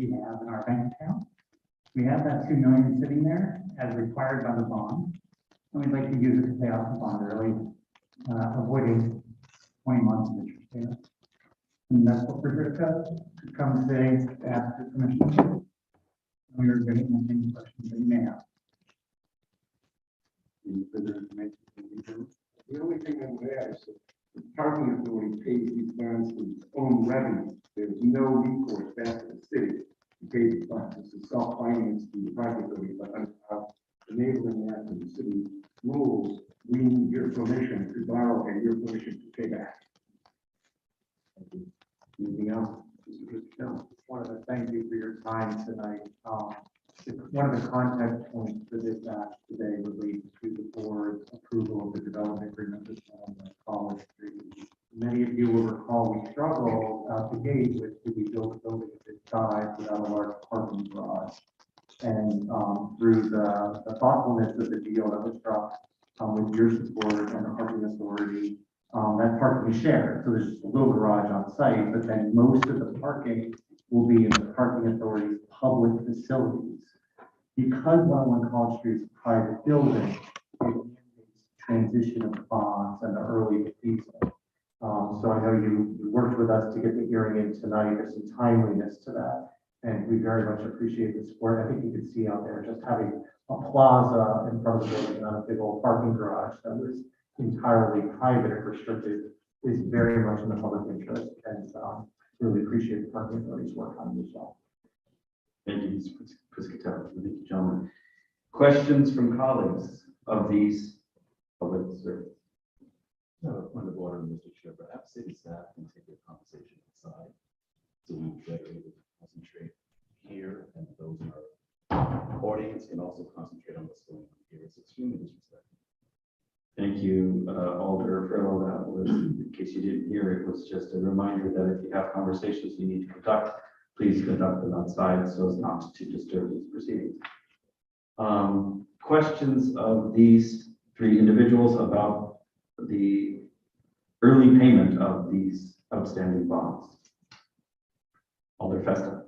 we have in our bank account. We have that $2 million sitting there as required by the bond, and we'd like to use it to pay off the bond early, avoiding 20 months of interest payments. And that's what we're here to come today to ask for permission. We are going to answer any questions that you may have. Any further information? The only thing I would add is that the parking authority pays these bonds with its own revenue. There's no recourse back to the city to pay the bonds. This is self-financed through the parking authority, but enabling that to the city rules, we need your permission to borrow and your permission to pay back. Anything else? Mr. Fitzgerald? Just wanted to thank you for your time tonight. One of the contact points for this act today would lead to the board's approval of the development agreement with College Street. Many of you will recall we struggled to gauge with do we build a building of this size without a large parking garage. And through the thoughtfulness of the deal that was struck with your support and the parking authority, that parking is shared. So there's just a little garage on site, but then most of the parking will be in the parking authority's public facilities. Because 101 College Street is a private building, it mandates transition of bonds and the early defeasance. So I know you worked with us to get the hearing in tonight. There's some timeliness to that, and we very much appreciate the support. I think you can see out there just having a plaza in front of the building, not a big old parking garage that was entirely private and restricted, is very much in the public interest, and really appreciate the parking authority's work on this as well. Thank you, Mr. Piscitello. Thank you, gentlemen. Questions from colleagues of these public servants? No, point of order, Mr. Chair, perhaps city staff can take their conversation aside, so we are able to concentrate here, and those in our audience can also concentrate on what's going on here. It's extremely disrespectful. Thank you, Alder Frillo. That was, in case you didn't hear, it was just a reminder that if you have conversations you need to conduct, please conduct them outside so as not to disturb these proceedings. Questions of these three individuals about the early payment of these outstanding bonds? Alder Festa.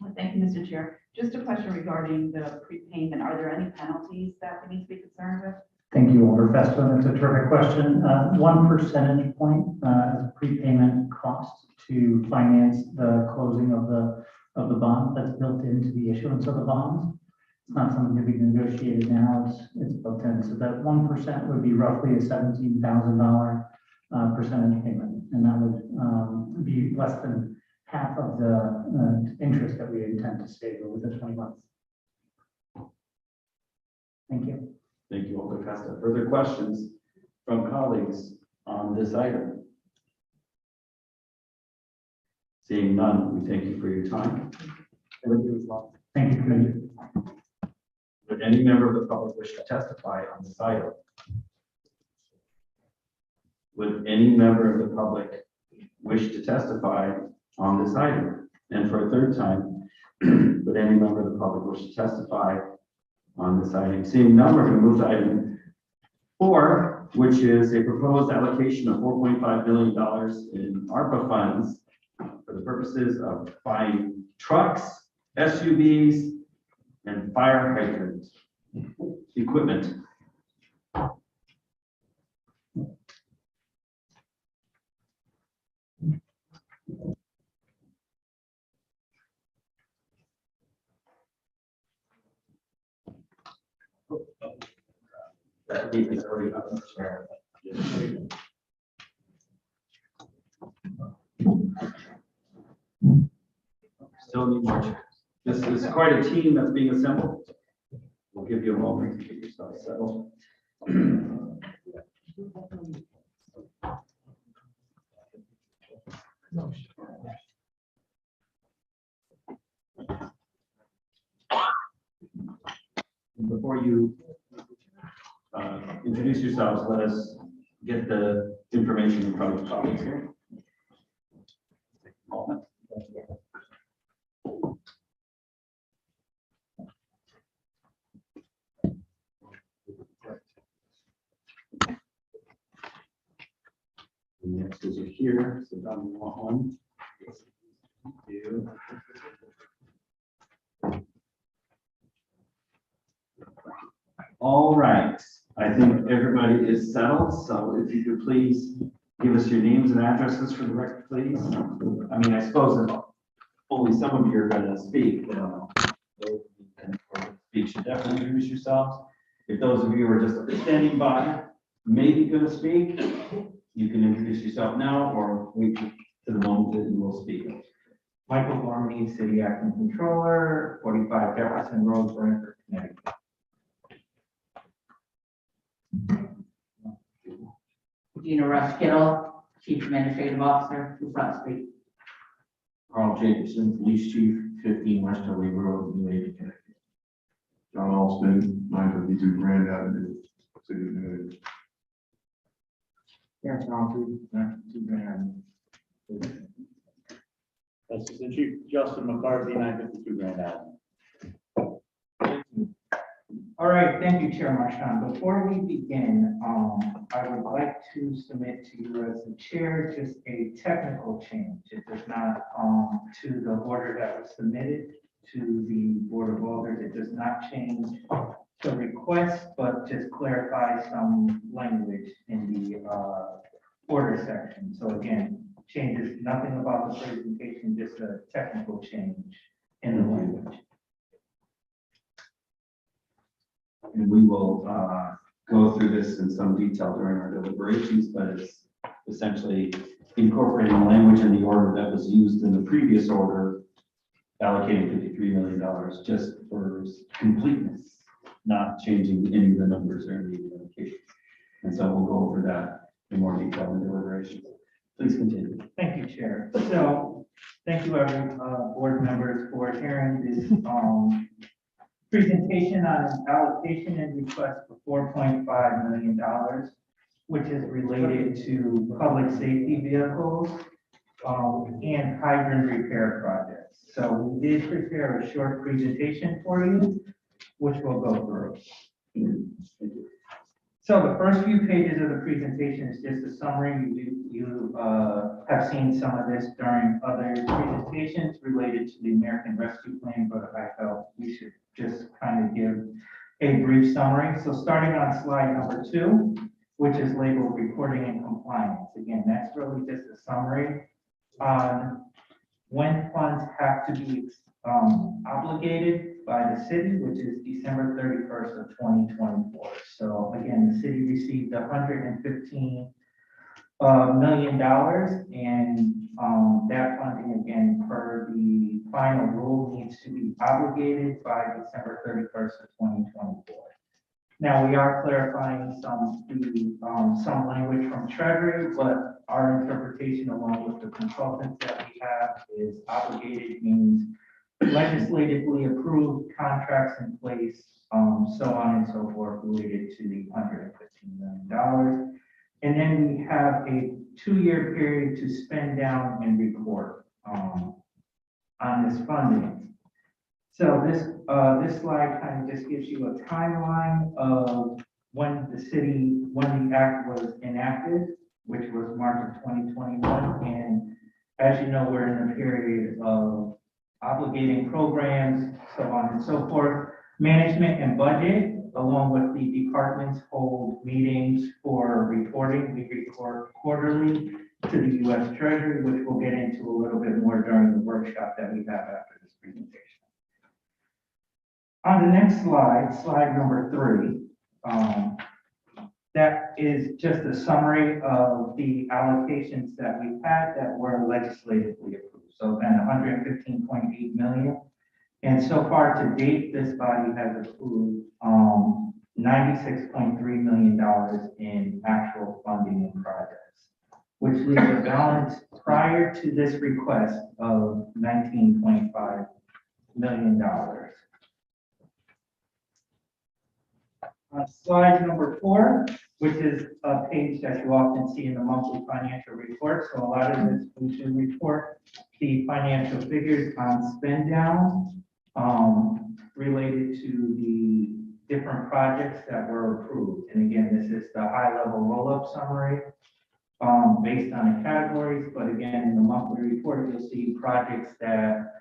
Well, thank you, Mr. Chair. Just a question regarding the prepayment. Are there any penalties that we need to be concerned with? Thank you, Alder Festa. That's a terrific question. 1 percentage point prepayment cost to finance the closing of the bond. That's built into the issuance of the bonds. It's not something to be negotiated now. It's built in. So that 1% would be roughly a $17,000 percentage payment, and that would be less than half of the interest that we intend to save over the 20 months. Thank you. Thank you, Alder Festa. Further questions from colleagues on this item? Seeing none, we thank you for your time. Thank you, Commissioner. Would any member of the public wish to testify on this item? Would any member of the public wish to testify on this item? And for a third time, would any member of the public wish to testify on this item? Seeing none, we're going to move to item 4, which is a proposed allocation of $4.5 billion in ARPA funds for the purposes of buying trucks, SUVs, and fire hydrant equipment. That meeting is already up, Mr. Chair. Still need more chairs. This is quite a team that's being assembled. We'll give you a moment to get yourself settled. And before you introduce yourselves, let us get the information in front of the colleagues here. Moment. And the extras are here, so down in one. You. All right, I think everybody is settled, so if you could please give us your names and addresses for the record, please. I mean, I suppose that only some of you are gonna speak, but those who can speak should definitely introduce yourselves. If those of you who are just standing by, maybe gonna speak, you can introduce yourself now or wait to the moment that you will speak. Michael Gormley, City Acting Controller, 45 Jefferson Road, Branford, Connecticut. Gina Rush Kittle, Chief Administrative Officer, 2 Front Street. Carl Jacobson, Police Chief, 15 West Lee Road, New Haven, Connecticut. John Alston, 952 Grand Avenue, City of New Haven. Terrence Humphries, 92 Grand Avenue. Assistant Chief Justin McCarthy, 952 Grand Avenue. All right, thank you, Chair Marchand. Before we begin, I would like to submit to you as the chair just a technical change. It does not, to the order that was submitted to the Board of Alders. It does not change the request, but just clarify some language in the order section. So again, changes nothing about the presentation, just a technical change in the language. And we will go through this in some detail during our deliberations, but it's essentially incorporating the language in the order that was used in the previous order, allocating $53 million just for completeness, not changing any of the numbers or any of the allocations. And so we'll go over that in more detail in the deliberations. Please continue. Thank you, Chair. So, thank you, every board members, for hearing this presentation on an allocation and request for $4.5 million, which is related to public safety vehicles and hydrant repair projects. So we did prepare a short presentation for you, which we'll go through. So the first few pages of the presentation is just a summary. You have seen some of this during other presentations related to the American Rescue Plan, but I felt we should just kind of give a brief summary. So starting on slide number 2, which is labeled reporting and compliance. Again, that's really just a summary on when funds have to be obligated by the city, which is December 31st of 2024. So again, the city received $115 million, and that funding, again, per the final rule, needs to be obligated by December 31st of 2024. Now, we are clarifying some language from Treasury, but our interpretation, along with the consultants that we have, is obligated means legislatively approved, contracts in place, so on and so forth, related to the $115 million. And then we have a 2-year period to spend down and report on this funding. So this slide kind of just gives you a timeline of when the act was enacted, which was March of 2021. And as you know, we're in a period of obligating programs, so on and so forth. Management and budget, along with the departments, hold meetings for reporting. We report quarterly to the U.S. Treasury, which we'll get into a little bit more during the workshop that we have after this presentation. On the next slide, slide number 3, that is just a summary of the allocations that we've had that were legislatively approved. So then $115.8 million. And so far to date, this body has approved $96.3 million in actual funding and projects, which leaves a balance prior to this request of $19.5 million. Slide number 4, which is a page that you often see in the monthly financial report. So a lot of this, we should report the financial figures on spend down related to the different projects that were approved. And again, this is the high level roll-up summary based on the categories. But again, in the monthly report, you'll see projects that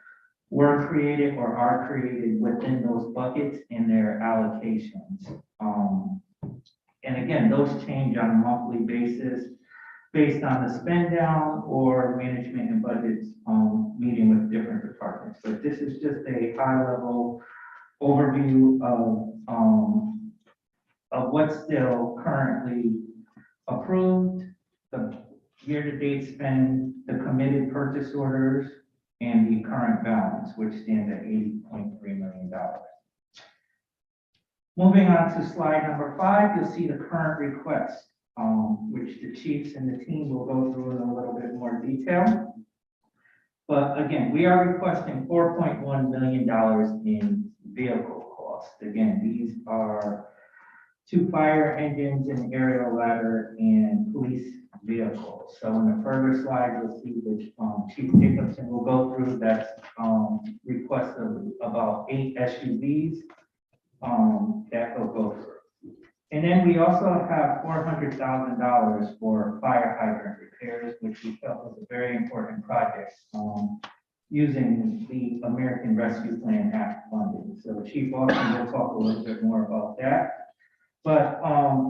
were created or are created within those buckets in their allocations. And again, those change on a monthly basis based on the spend down or management and budgets, meeting with different departments. But this is just a high level overview of what's still currently approved, the year-to-date spend, the committed purchase orders, and the current balance, which stands at $80.3 million. Moving on to slide number 5, you'll see the current request, which the chiefs and the team will go through in a little bit more detail. But again, we are requesting $4.1 million in vehicle costs. Again, these are 2 fire engines, an aerial ladder, and police vehicles. So in the further slide, you'll see which Chief Jacobson will go through. That's request of about 8 SUVs that will go through. And then we also have $400,000 for fire hydrant repairs, which we felt was a very important project using the American Rescue Plan Act funding. So Chief Austin will talk a little bit more about that. But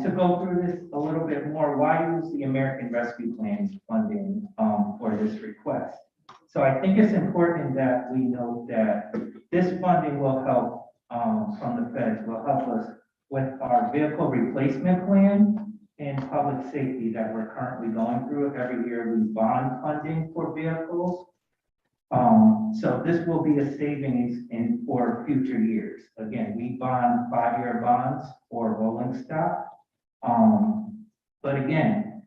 to go through this a little bit more, why use the American Rescue Plan funding for this request? So I think it's important that we note that this funding will help from the feds, will help us with our vehicle replacement plan and public safety that we're currently going through. Every year we bond funding for vehicles. So this will be a savings for future years. Again, we bond 5-year bonds for rolling stock. But again,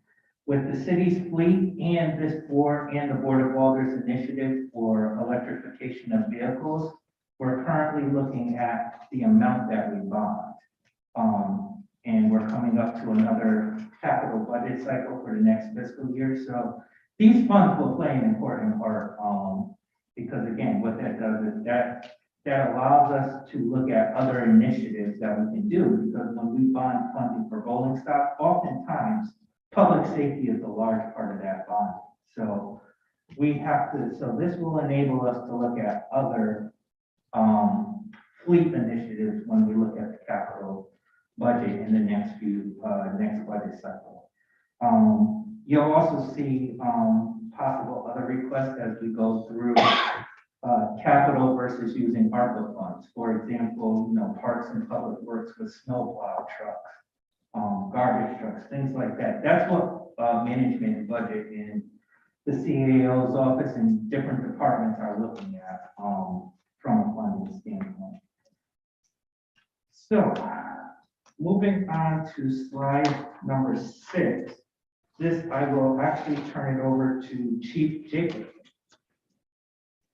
with the city's fleet and this board and the Board of Alders initiative for electrification of vehicles, we're currently looking at the amount that we bond. And we're coming up to another capital budget cycle for the next fiscal year. So these funds will play an important part, because again, what that does is that allows us to look at other initiatives that we can do, because when we bond funding for rolling stock, oftentimes public safety is a large part of that bond. So we have to, so this will enable us to look at other fleet initiatives when we look at the capital budget in the next budget cycle. You'll also see possible other requests as we go through capital versus using ARPA funds. For example, parks and public works with snowplow trucks, garbage trucks, things like that. That's what management and budget in the CAO's office and different departments are looking at from a funding standpoint. So, moving on to slide number 6. This, I will actually turn it over to Chief Jacobson.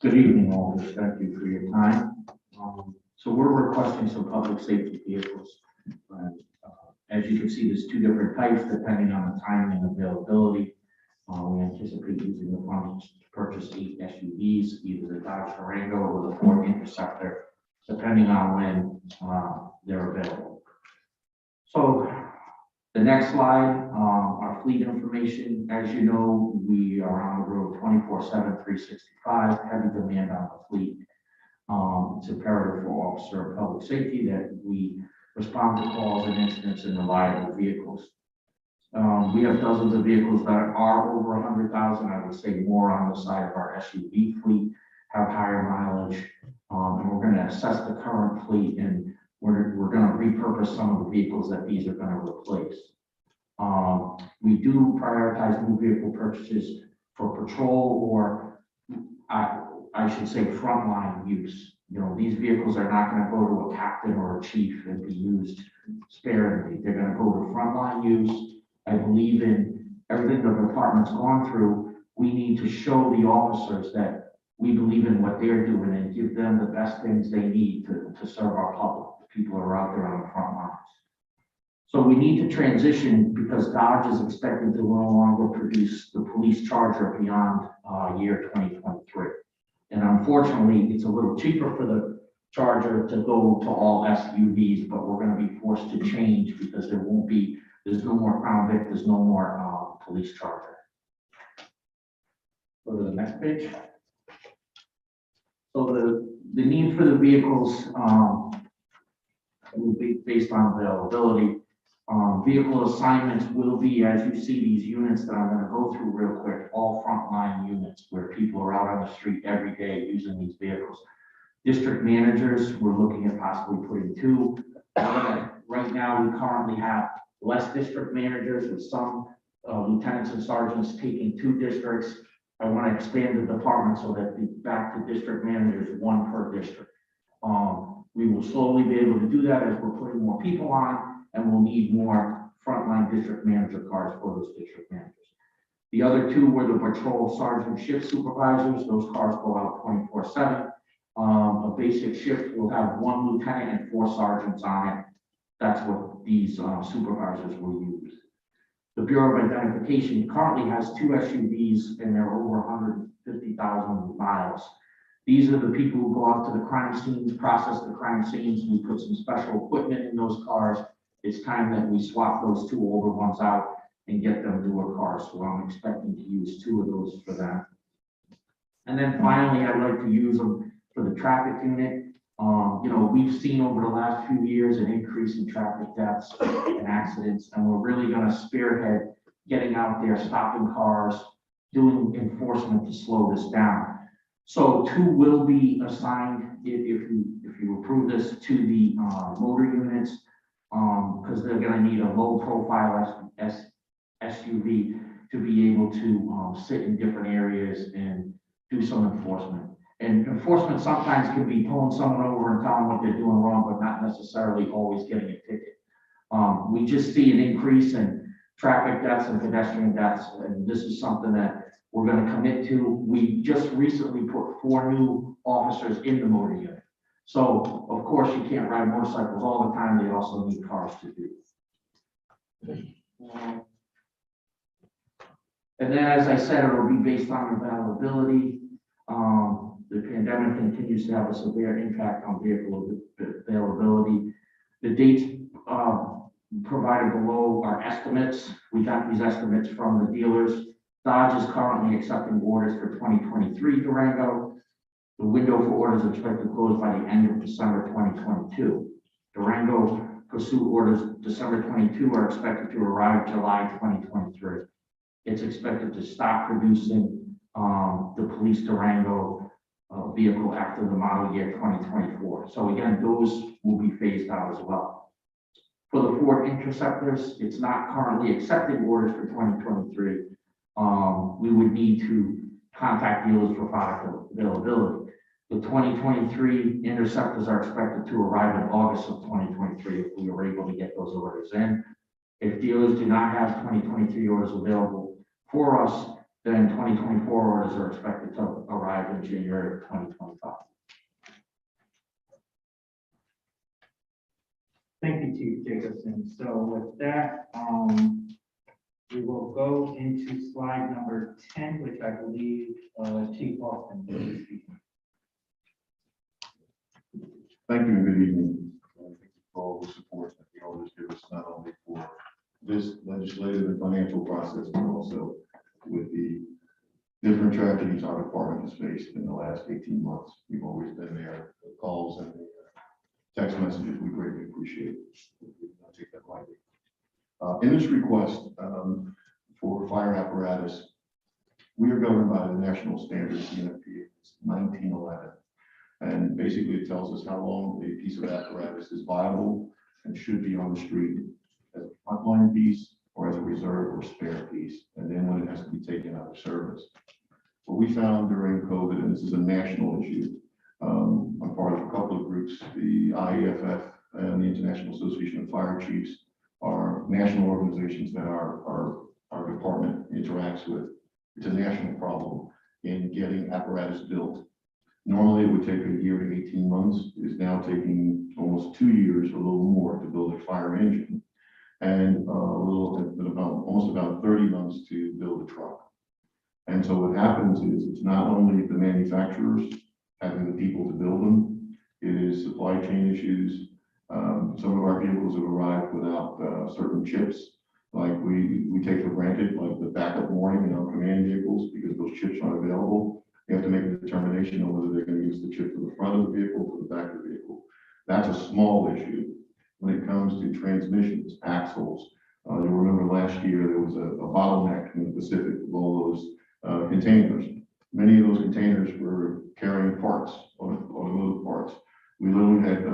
Good evening, all. Thank you for your time. So we're requesting some public safety vehicles. As you can see, there's 2 different types depending on the timing and availability. We anticipate using the funds to purchase 8 SUVs, either the Dodge Durango or the Ford Interceptor, depending on when they're available. So the next slide, our fleet information. As you know, we are on the road 24/7, 365, heavy demand on the fleet. It's imperative for Officer of Public Safety that we respond to calls and incidents in reliable vehicles. We have dozens of vehicles that are over 100,000. I would say more on the side of our SUV fleet, have higher mileage. And we're going to assess the current fleet, and we're going to repurpose some of the vehicles that these are going to replace. We do prioritize new vehicle purchases for patrol, or I should say frontline use. These vehicles are not going to go to a captain or a chief and be used sparingly. They're going to go to frontline use. I believe in everything the department's gone through. We need to show the officers that we believe in what they're doing and give them the best things they need to serve our public, the people who are out there on the front lines. So we need to transition because Dodge is expected to no longer produce the police Charger beyond year 2023. And unfortunately, it's a little cheaper for the Charger to go to all SUVs, but we're going to be forced to change because there's no more Crown Vic, there's no more police Charger. Go to the next page. So the need for the vehicles, will be based on availability. Vehicle assignments will be, as you see these units that I'm gonna go through real quick, all frontline units where people are out on the street every day using these vehicles. District managers, we're looking at possibly putting 2. Right now, we currently have less district managers with some lieutenants and sergeants taking 2 districts. I want to expand the department so that back to district managers, 1 per district. We will slowly be able to do that as we're putting more people on, and we'll need more frontline district manager cars for those district managers. The other 2 were the patrol sergeant shift supervisors. Those cars go out 24/7. A basic shift will have 1 lieutenant and 4 sergeants on it. That's what these supervisors will use. The Bureau of Identification currently has 2 SUVs and they're over 150,000 miles. These are the people who go out to the crime scenes, process the crime scenes. We put some special equipment in those cars. It's time that we swap those 2 older ones out and get them newer cars. So I'm expecting to use 2 of those for them. And then finally, I'd like to use them for the traffic unit. We've seen over the last few years an increase in traffic deaths and accidents, and we're really going to spearhead getting out there, stopping cars, doing enforcement to slow this down. So 2 will be assigned if you approve this to the motor units, because they're going to need a low profile SUV to be able to sit in different areas and do some enforcement. And enforcement sometimes can be pulling someone over and telling them what they're doing wrong, but not necessarily always getting a ticket. We just see an increase in traffic deaths and pedestrian deaths, and this is something that we're going to commit to. We just recently put 4 new officers in the motor unit. So, of course, you can't ride motorcycles all the time. They also need cars to do. And then, as I said, it will be based on availability. The pandemic continues to have a severe impact on vehicle availability. The dates provided below are estimates. We got these estimates from the dealers. Dodge is currently accepting orders for 2023 Durango. The window for orders is expected to close by the end of December 2022. Durango pursuit orders December 22 are expected to arrive July 2023. It's expected to stop producing the police Durango vehicle after the model year 2024. So again, those will be phased out as well. For the Ford Interceptors, it's not currently accepting orders for 2023. We would need to contact dealers for product availability. The 2023 Interceptors are expected to arrive in August of 2023 if we are able to get those orders in. If dealers do not have 2023 orders available for us, then 2024 orders are expected to arrive in January of 2025. Thank you, Chief Jacobson. So with that, we will go into slide number 10, which I believe Chief Austin will be speaking. Thank you and good evening. Thank you for all the support that the owners give us, not only for this legislative and financial process, but also with the different tragedies our department has faced in the last 18 months. We've always been there. The calls and the text messages, we greatly appreciate. We don't take that lightly. In this request for fire apparatus, we are governed by the national standards, NFPA 1911. And basically it tells us how long a piece of apparatus is viable and should be on the street as a frontline piece or as a reserve or spare piece, and then when it has to be taken out of service. What we found during COVID, and this is a national issue, I'm part of a couple of groups, the IAFF and the International Association of Fire Chiefs are national organizations that our department interacts with. It's a national problem in getting apparatus built. Normally, it would take a year to 18 months. It is now taking almost 2 years, a little more, to build a fire engine, and almost about 30 months to build a truck. And so what happens is it's not only the manufacturers having the people to build them, it is supply chain issues. Some of our vehicles have arrived without certain chips, like we take for granted, like the backup warning in our command vehicles, because those chips aren't available. They have to make a determination on whether they're going to use the chip for the front of the vehicle or for the back of the vehicle. That's a small issue. When it comes to transmissions, axles, you'll remember last year there was a bottleneck in the Pacific with all those containers. Many of those containers were carrying parts, automotive parts. We literally had,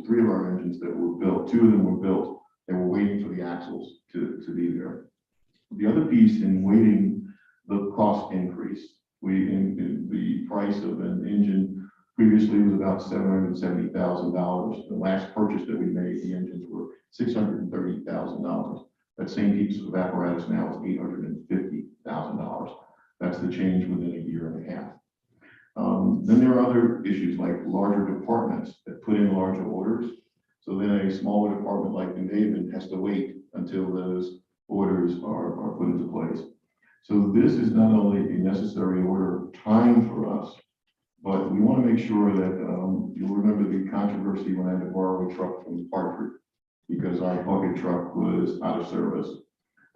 three of our engines that were built, two of them were built. They were waiting for the axles to be there. The other piece in waiting, the cost increase. The price of an engine previously was about $770,000. The last purchase that we made, the engines were $630,000. That same piece of apparatus now is $850,000. That's the change within a year and a half. Then there are other issues like larger departments that put in larger orders. So then a smaller department like New Haven has to wait until those orders are put into place. So this is not only a necessary order time for us, but we want to make sure that you'll remember the controversy when I had to borrow a truck from Hartford because our bucket truck was out of service.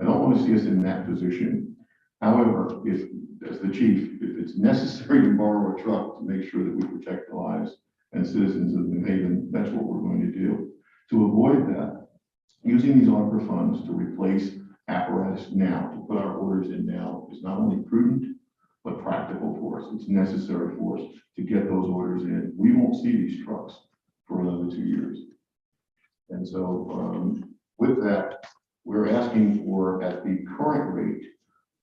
I don't want to see us in that position. However, if, as the chief, if it's necessary to borrow a truck to make sure that we protect the lives and citizens of New Haven, that's what we're going to do. To avoid that, using these ARPA funds to replace apparatus now, to put our orders in now, is not only prudent, but practical for us. It's necessary for us to get those orders in. We won't see these trucks for another 2 years. And so with that, we're asking for, at the current rate,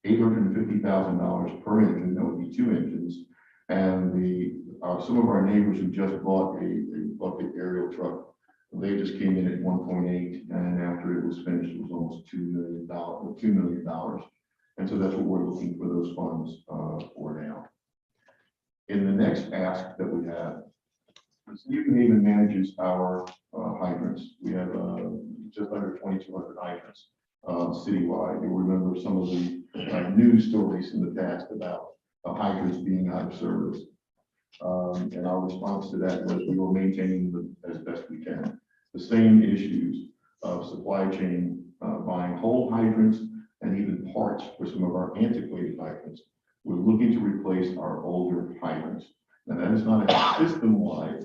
$850,000 per engine. That would be 2 engines. And some of our neighbors who just bought a bucket aerial truck, they just came in at 1.8, and after it was finished, it was almost $2 million. And so that's what we're looking for those funds for now. In the next ask that we have, the City of New Haven manages our hydrants. We have just under 2,200 hydrants citywide. You'll remember some of the news stories in the past about hydrants being out of service. And our response to that was we were maintaining them as best we can. The same issues of supply chain, buying whole hydrants and even parts for some of our antiquated hydrants. We're looking to replace our older hydrants. Now that is not a system-wide,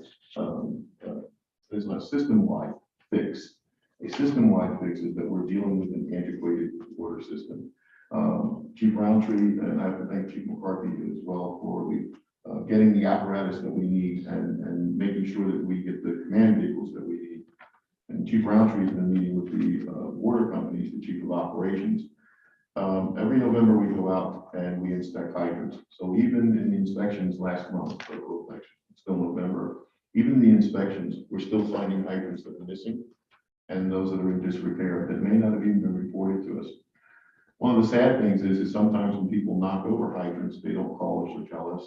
fix. A system-wide fix is that we're dealing with an antiquated water system. Chief Roundtree, and I have to thank Chief McCarthy as well for getting the apparatus that we need and making sure that we get the command vehicles that we need. And Chief Roundtree has been meeting with the water companies, the chief of operations. Every November we go out and we inspect hydrants. So even in the inspections last month, it's still November, even in the inspections, we're still finding hydrants that are missing and those that are in disrepair that may not have even been reported to us. One of the sad things is sometimes when people knock over hydrants, they don't call us or tell us.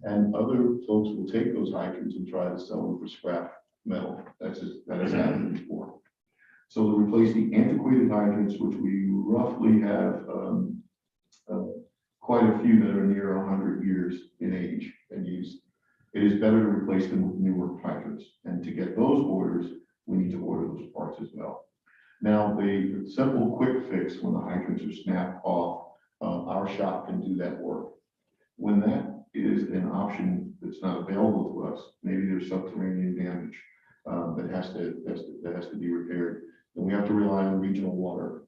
And other folks will take those hydrants and try to sell them for scrap metal. That has happened before. So to replace the antiquated hydrants, which we roughly have quite a few that are near 100 years in age and use, it is better to replace them with newer hydrants. And to get those orders, we need to order those parts as well. Now, the simple quick fix when the hydrants are snapped off, our shop can do that work. When that is an option that's not available to us, maybe there's subterranean damage that has to be repaired, then we have to rely on regional water.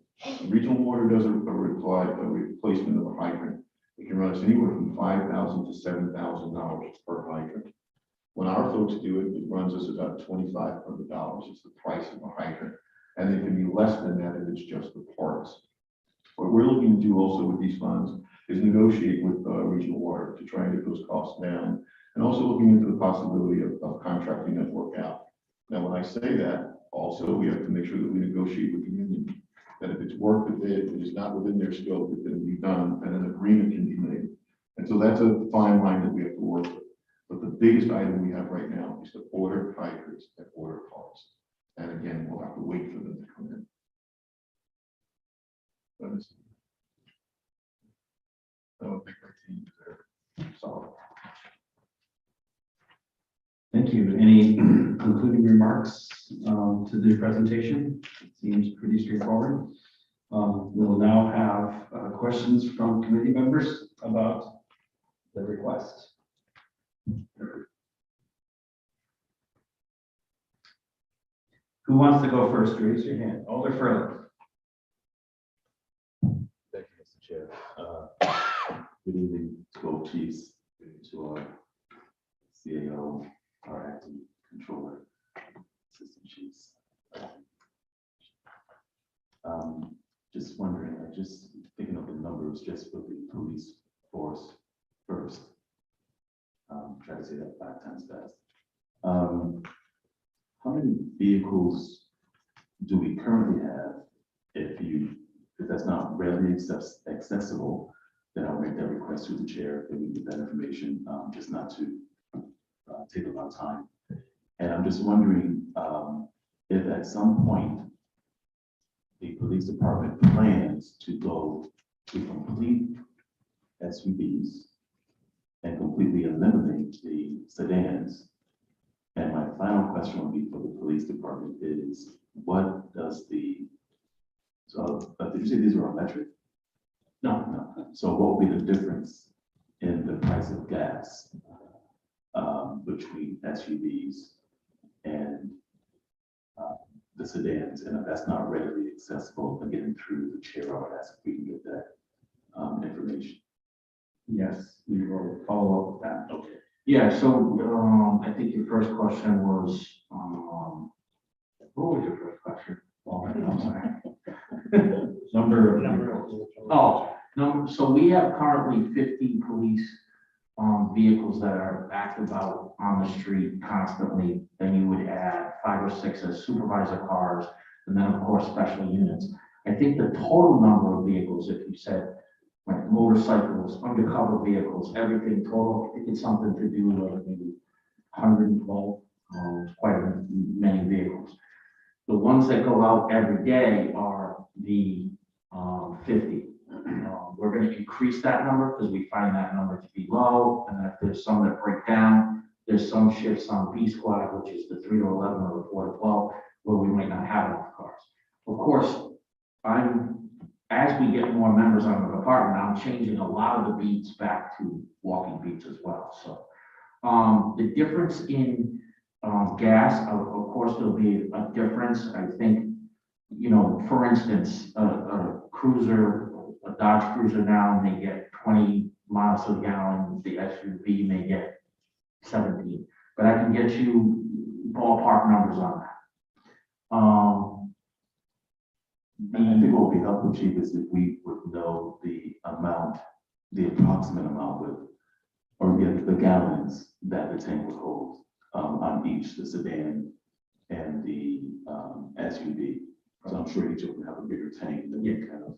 Regional water doesn't require a replacement of a hydrant. It can run us anywhere from $5,000 to $7,000 per hydrant. When our folks do it, it runs us about $2,500. It's the price of a hydrant. And it can be less than that if it's just the parts. What we're looking to do also with these funds is negotiate with regional water to try and get those costs down. And also looking into the possibility of contracting that work out. Now, when I say that, also we have to make sure that we negotiate with the union. That if it's work that is not within their scope, it can be done and an agreement can be made. And so that's a fine line that we have to work with. But the biggest item we have right now is to order hydrants and order parts. And again, we'll have to wait for them to come in. I don't think our team is there. Solid. Thank you. Any concluding remarks to the presentation? It seems pretty straightforward. We will now have questions from committee members about the request. Who wants to go first? Raise your hand. Alder Furley. Thank you, Mr. Chair. Good evening to both chiefs, to our CAO, our acting controller, assistant chiefs. Just wondering, just thinking of the numbers just for the police force first. Try to say that 5 times fast. How many vehicles do we currently have? If that's not readily accessible, then I'll make that request to the chair, that we get that information, just not to take a lot of time. And I'm just wondering if at some point the police department plans to go to complete SUVs and completely eliminate the sedans. And my final question would be for the police department is, what does did you say these are electric? No. So what will be the difference in the price of gas between SUVs and the sedans? And if that's not readily accessible, again, through the chair, I would ask if we can get that information. Yes, we will follow up with that. Okay. Yeah, so I think your first question was, what was your first question? Oh, I'm sorry. Number of vehicles. Oh, no, so we have currently 50 police vehicles that are active out on the street constantly. Then you would add 5 or 6 as supervisor cars, and then of course special units. I think the total number of vehicles, if you said like motorcycles, undercover vehicles, everything total, I think it's something to do with maybe 112, quite many vehicles. The ones that go out every day are the 50. We're going to increase that number because we find that number to be low. And if there's some that break down, there's some shifts on B squad, which is the 3 to 11 or the 4 to 12, where we might not have enough cars. Of course, as we get more members on the department, I'm changing a lot of the beats back to walking beats as well. So the difference in gas, of course, there'll be a difference. I think, you know, for instance, a cruiser, a Dodge Cruiser now may get 20 miles to the gallon. The SUV may get 17, but I can get you ballpark numbers on that. I think what would be helpful, Chief, is if we would know the amount, the approximate amount or get the gallons that the tank would hold on each, the sedan and the SUV. So I'm sure each of them have a bigger tank that we kind of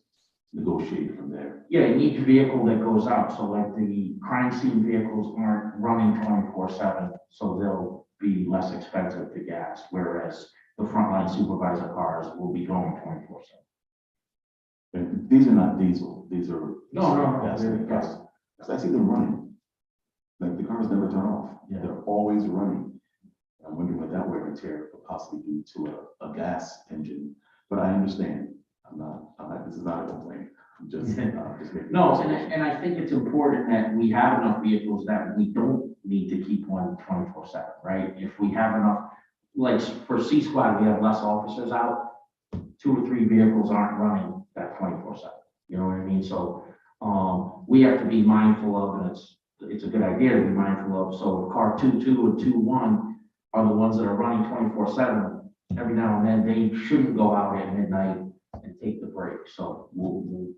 negotiate from there. Yeah, in each vehicle that goes out. So like the crime scene vehicles aren't running 24/7, so they'll be less expensive to gas, whereas the frontline supervisor cars will be going 24/7. And these are not diesel, these are. No, gasoline cars. Because I see them running. Like the cars never turn off. Yeah. They're always running. I'm wondering what that wear and tear could possibly do to a gas engine. But I understand. This is not a complaint. I'm just making. No, and I think it's important that we have enough vehicles that we don't need to keep one 24/7, right? If we have enough, like for C squad, we have less officers out, 2 or 3 vehicles aren't running that 24/7. You know what I mean? So we have to be mindful of, and it's a good idea to be mindful of. So car 22 or 21 are the ones that are running 24/7. Every now and then, they shouldn't go out at midnight and take the break. So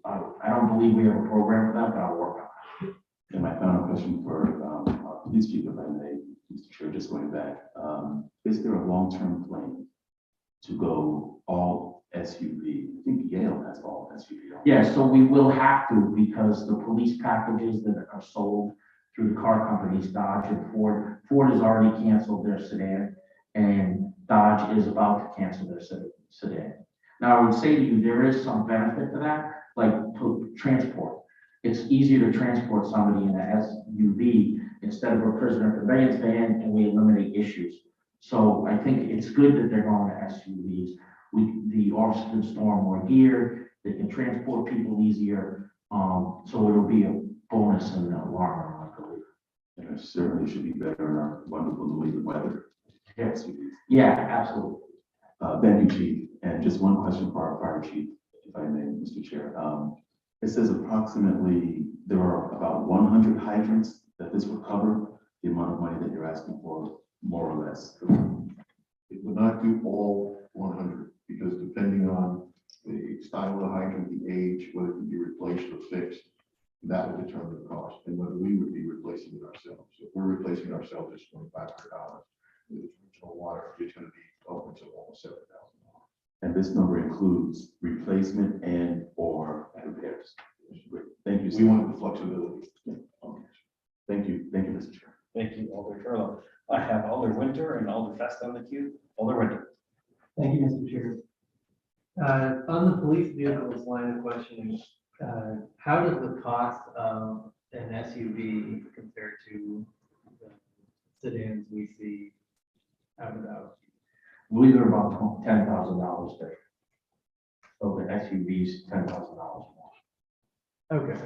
I don't believe we have a program for that, but I'll work on it. And my final question for our police chief, if I may, Mr. Chair, just going back, is there a long-term plan to go all SUV? I think Yale has all SUV. Yeah, so we will have to, because the police packages that are sold through the car companies, Dodge and Ford has already canceled their sedan, and Dodge is about to cancel their sedan. Now, I would say to you, there is some benefit to that, like to transport. It's easier to transport somebody in an SUV instead of a prisoner conveyance van, and we eliminate issues. So I think it's good that they're going to SUVs. The officers can store more gear, they can transport people easier. So it'll be a bonus in the long run, I believe. And it certainly should be better in our wonderful New England weather. Yes. Yeah, absolutely. Thank you, Chief. And just one question for our fire chief, if I may, Mr. Chair. It says approximately there are about 100 hydrants that this would cover, the amount of money that you're asking for, more or less. It would not do all 100, because depending on the style of the hydrant, the age, whether it can be replaced or fixed, that would determine the cost, and whether we would be replacing it ourselves. So if we're replacing ourselves, it's $2,500. With original water, it's going to be upwards of almost $7,000. And this number includes replacement and or repairs. Great. Thank you. We sir. wanted the flexibility. Thank you, Mr. Chair. Thank you, Alder Turlow. I have Alder Winter and Alder Fest on the queue. Alder Winter. Thank you, Mr. Chair. On the police vehicles line of questioning, how does the cost of an SUV compare to the sedans we see out and about? I believe they're about $10,000 different. So the SUV's $10,000 more. Okay,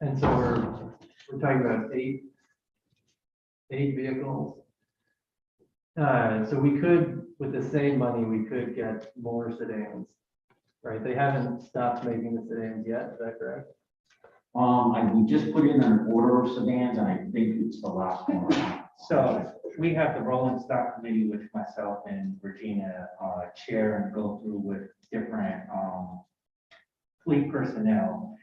and so we're talking about eight vehicles. So we could, with the same money, we could get more sedans, right? They haven't stopped making the sedans yet, is that correct? We just put in an order of sedans, and I think it's the last one. So we have the rolling stock committee, which myself and Regina chair and go through with different fleet personnel.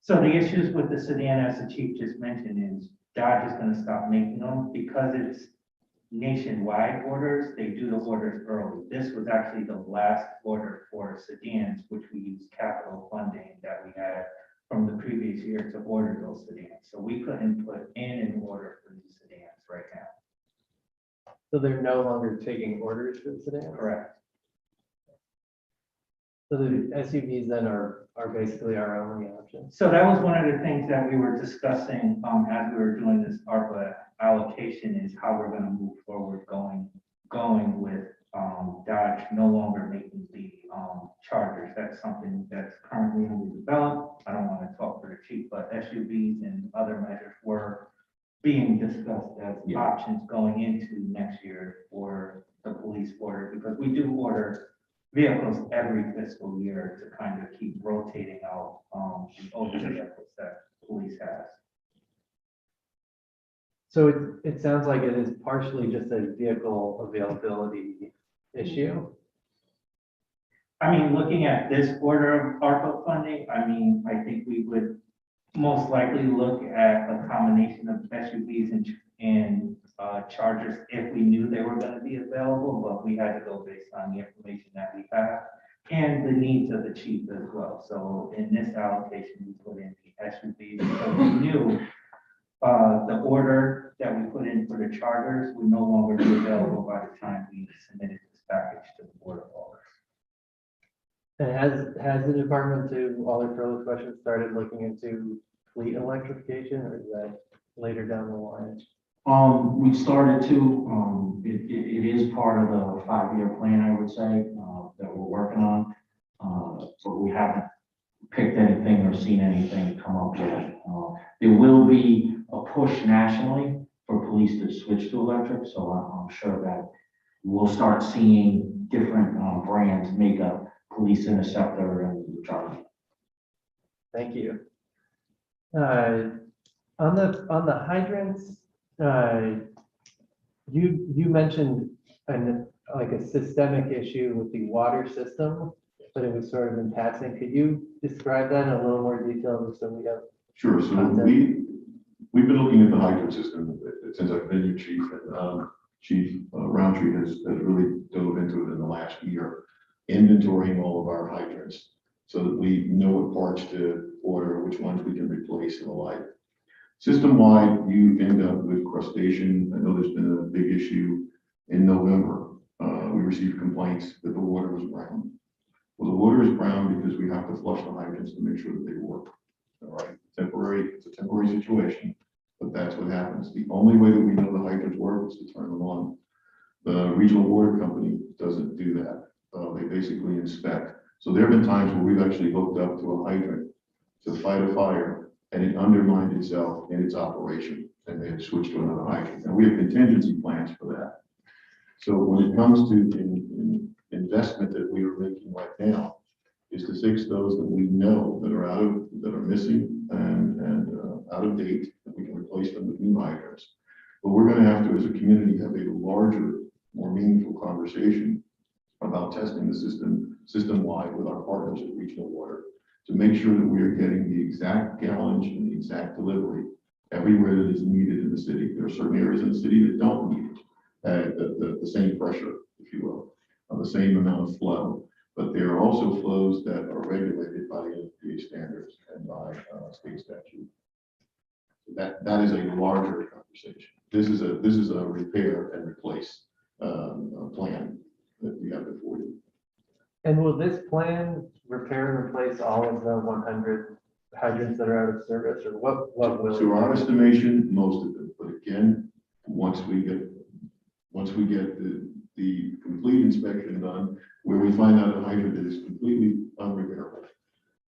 So the issues with the sedan, as the chief just mentioned, is Dodge is gonna stop making them because it's nationwide orders. They do the orders early. This was actually the last order for sedans, which we used capital funding that we had from the previous year to order those sedans. So we couldn't put in an order for these sedans right now. So they're no longer taking orders for the sedans? Correct. So the SUVs then are basically our only option? So that was one of the things that we were discussing, as we were doing this ARPA allocation, is how we're gonna move forward going with, Dodge no longer making the, Chargers. That's something that's currently under development. I don't wanna talk for the chief, but SUVs and other measures were being discussed as Yeah. options going into next year for the police order, because we do order vehicles every fiscal year to kind of keep rotating out, the older vehicles that police has. So it sounds like it is partially just a vehicle availability issue. I mean, looking at this order of ARPA funding, I mean, I think we would most likely look at a combination of SUVs and Chargers if we knew they were gonna be available, but we had to go based on the information that we have and the needs of the chief as well. So in this allocation, we put in the SUVs because we knew the order that we put in for the Chargers would no longer be available by the time we submitted this package to the Board of Aldermen. And has the department, to all their further questions, started looking into fleet electrification, or is that later down the line? We started to, it is part of the 5-year plan, I would say, that we're working on. But we haven't picked anything or seen anything come up yet. There will be a push nationally for police to switch to electric, so I'm sure that we'll start seeing different brands make a police interceptor and Charger. Thank you. On the hydrants, you mentioned like a systemic issue with the water system, but it was sort of in passing. Could you describe that in a little more detail, so we have? Sure, so we've been looking at the hydrant system since I've been your chief, and Chief Roundtree has really dove into it in the last year, inventorying all of our hydrants so that we know what parts to order, which ones we can replace and the like. System-wide, you end up with crustation. I know there's been a big issue in November. We received complaints that the water was brown. Well, the water is brown because we have to flush the hydrants to make sure that they work. All right, it's a temporary situation, but that's what happens. The only way that we know the hydrants work is to turn them on. The regional water company doesn't do that. They basically inspect. So there have been times where we've actually hooked up to a hydrant to fight a fire, and it undermined itself in its operation. and they had switched to another hydrant. And we have contingency plans for that. So when it comes to investment that we are making right now, is to fix those that we know that are missing and out of date, that we can replace them with new hydrants. But we're gonna have to, as a community, have a larger, more meaningful conversation about testing the system-wide with our partners at Regional Water to make sure that we are getting the exact gallonage and the exact delivery everywhere that is needed in the city. There are certain areas in the city that don't need it, the same pressure, if you will, or the same amount of flow. But there are also flows that are regulated by the NFPA standards and by state statute. That is a larger conversation. This is a repair and replace plan that we have before you. And will this plan repair and replace all of the 100 hydrants that are out of service, or what will? To our estimation, most of them. But again, once we get the complete inspection done, where we find out a hydrant that is completely unrepairable,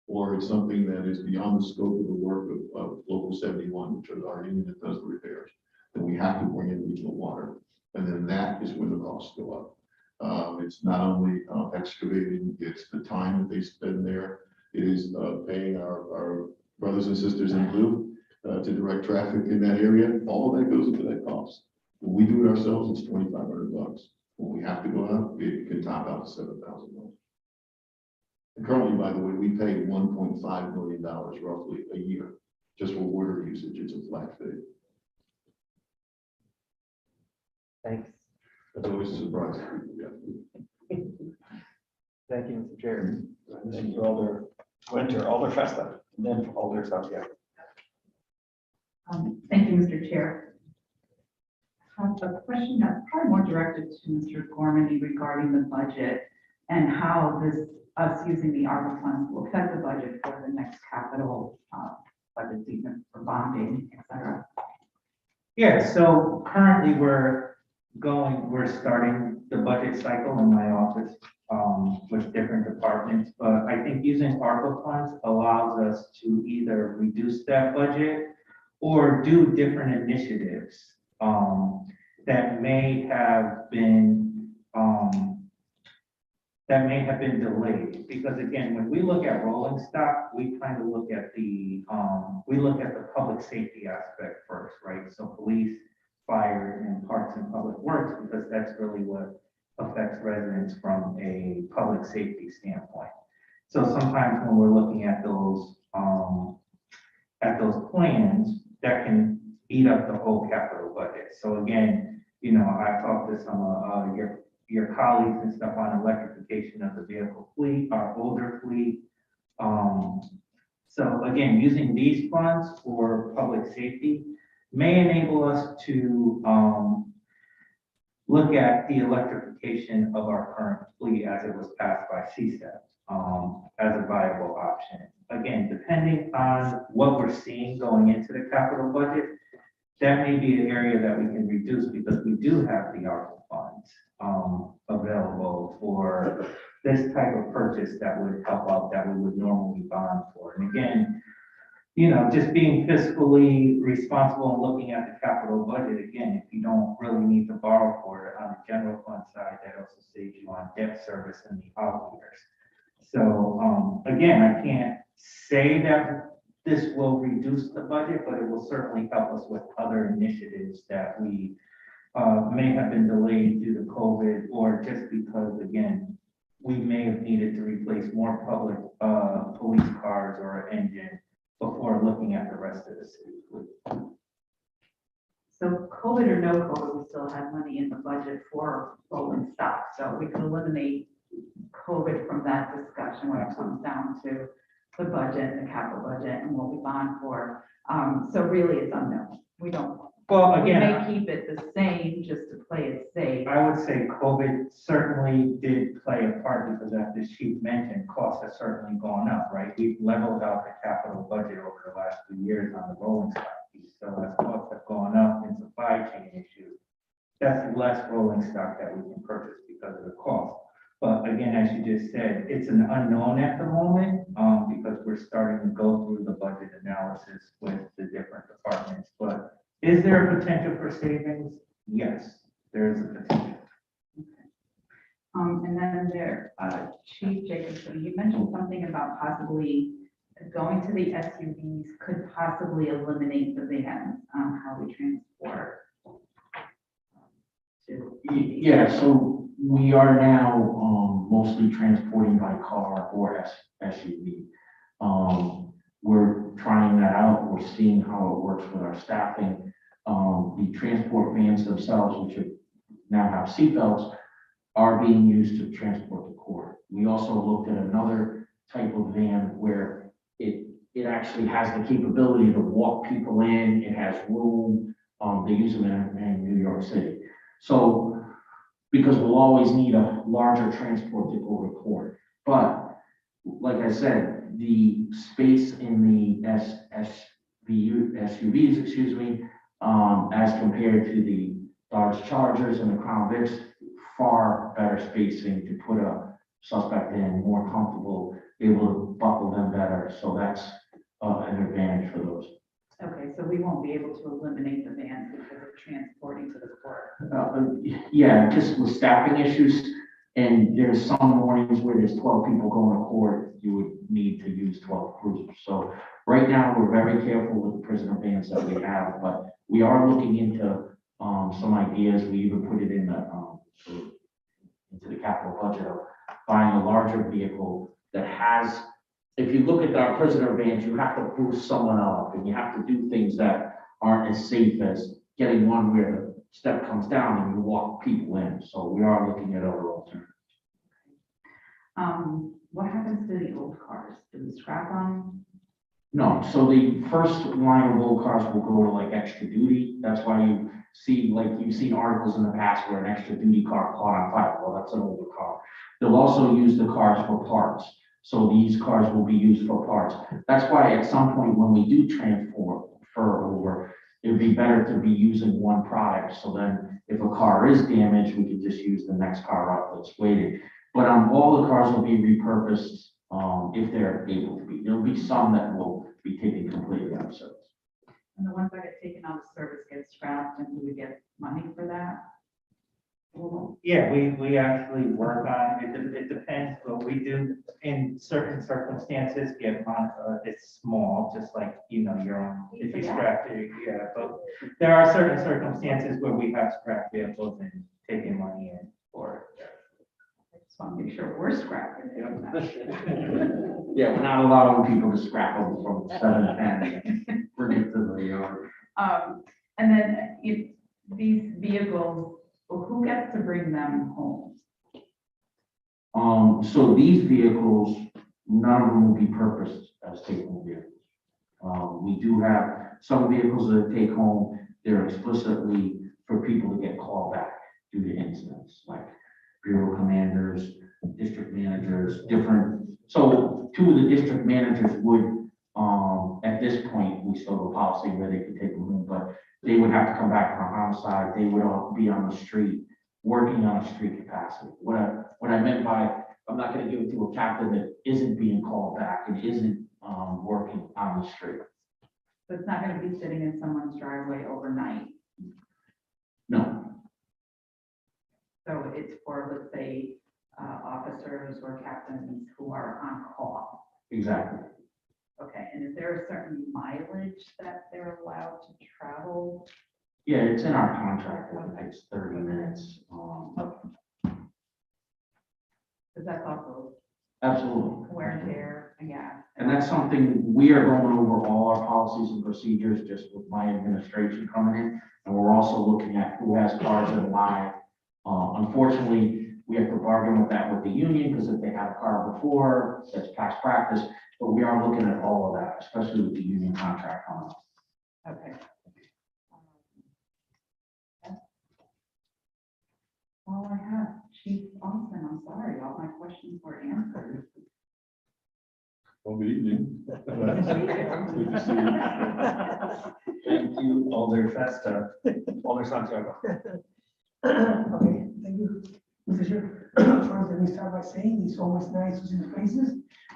or it's something that is beyond the scope of the work of Local 71, which is our union that does the repairs, then we have to bring in Regional Water. And then that is when the costs go up. It's not only excavating, it's the time that they spend there. It is paying our brothers and sisters in blue to direct traffic in that area. All of that goes into that cost. When we do it ourselves, it's $2,500. When we have to go out, it can top out to $7,000. And currently, by the way, we pay $1.5 million roughly a year just for water usage. It's a flat fee. Thanks. That's always a surprise to people. Yeah. Thank you, Mr. Chair. And then for Alder Winter, Alder Festa, and then for Alder Sapia. Thank you, Mr. Chair. I have a question that's probably more directed to Mr. Gormany regarding the budget and how us using the ARPA funds will affect the budget for the next capital budget season for bonding, et cetera. Yeah, so currently we're starting the budget cycle in my office with different departments, but I think using ARPA funds allows us to either reduce that budget or do different initiatives that may have been delayed. Because again, when we look at rolling stock, we kind of look at the public safety aspect first, right? So police, fire, and parks and public works, because that's really what affects residents from a public safety standpoint. So sometimes when we're looking at those plans, that can eat up the whole capital budget. So again, you know, I've talked to some of your colleagues and stuff on electrification of the vehicle fleet, our older fleet. So again, using these funds for public safety may enable us to look at the electrification of our current fleet as it was passed by CSEP as a viable option. Again, depending on what we're seeing going into the capital budget, that may be an area that we can reduce because we do have the ARPA funds available for this type of purchase that would help out that we would normally bond for. And again, you know, just being fiscally responsible and looking at the capital budget, again, if you don't really need to borrow for it on the general fund side, that also saves you on debt service in the out years. So again, I can't say that this will reduce the budget, but it will certainly help us with other initiatives that we may have been delayed due to COVID, or just because, again, we may have needed to replace more public police cars or an engine before looking at the rest of the city. So COVID or no COVID, we still have money in the budget for rolling stock. So we can eliminate COVID from that discussion when it comes down to the budget, the capital budget, and what we bond for. So really, it's unknown. We don't. Well, We again, may keep it the same just to play it safe. I would say COVID certainly did play a part because, as the chief mentioned, costs have certainly gone up, right? We've leveled out the capital budget over the last 2 years on the rolling stock piece. So as costs have gone up in supply chain issues, that's less rolling stock that we can purchase because of the cost. But again, as you just said, it's an unknown at the moment because we're starting to go through the budget analysis with the different departments. But Is there a potential for savings? Yes, there is a potential. And then there, Chief Jacobson, you mentioned something about possibly going to the SUVs could possibly eliminate the vans on how we transport. Yeah, so we are now, mostly transporting by car or SUV. We're trying that out, we're seeing how it works with our staffing. The transport vans themselves, which now have seatbelts, are being used to transport the court. We also looked at another type of van where it actually has the capability to walk people in, it has room, they use them in New York City. So, because we'll always need a larger transport to go to court. But, like I said, the space in the SUVs, excuse me, as compared to the Dodge Chargers and the Crown Vics, far better spacing to put a suspect in, more comfortable, able to buckle them better. So that's an advantage for those. Okay, so we won't be able to eliminate the vans because of transporting to the court. Yeah, just with staffing issues, and there's some mornings where there's 12 people going to court, you would need to use 12 cruisers. So right now, we're very careful with the prisoner vans that we have, but we are looking into some ideas. We even put it in into the capital budget of buying a larger vehicle that has, if you look at our prisoner vans, you have to boost someone up and you have to do things that aren't as safe as getting one where the step comes down and you walk people in. So we are looking at other alternatives. What happens to the old cars? Do we scrap them? No, so the first line of old cars will go to like extra duty. That's why you see, like you've seen articles in the past where an extra duty car caught on fire. Well, that's an older car. They'll also use the cars for parts. So these cars will be used for parts. That's why at some point when we do transfer over, it would be better to be using one product. So then if a car is damaged, we can just use the next car up that's waiting. But all the cars will be repurposed if they're able to be. There'll be some that will be taken completely out of service. And the ones that get taken out of service get scrapped, and do we get money for that? Yeah, we actually work on it. It depends what we do. In certain circumstances, it's small, just like, your own, if you scrap it, yeah. But there are certain circumstances where we have scrap vehicles and taking money in for it. I just want to make sure we're scrapping it. Yeah, we're not allowing people to scrap them from 7 to 10. Bring it to the yard. And then these vehicles, who gets to bring them home? So these vehicles, none of them will be purposed as take-home vehicles. We do have some vehicles that take home, they're explicitly for people to get called back due to incidents, like bureau commanders, district managers, different. So 2 of the district managers would, at this point, we still have a policy where they could take them home, but they would have to come back from a homicide. They would all be on the street, working on a street capacity. What I meant by, I'm not going to give it to a captain that isn't being called back and isn't working on the street. So it's not going to be sitting in someone's driveway overnight. No, So it's for, let's say, officers or captains who are on call. exactly. Okay, and is there a certain mileage that they're allowed to travel? Yeah, it's in our contract. It's 30 minutes. Because that's also Absolutely. wear and tear, yeah. And that's something we are going over all our policies and procedures just with my administration coming in. And we're also looking at who has cars in line. Unfortunately, we have to bargain with that with the union because if they had a car before, that's past practice. But we are looking at all of that, especially with the union contract on it. Okay. That's all I have. Chief Austin, I'm sorry, all my questions were answered. Well, good evening. Good to see you. Thank you, Alder Festa, Alder Santiago. Okay, thank you, Mr. Chair. First, let me start by saying it's always nice to see the faces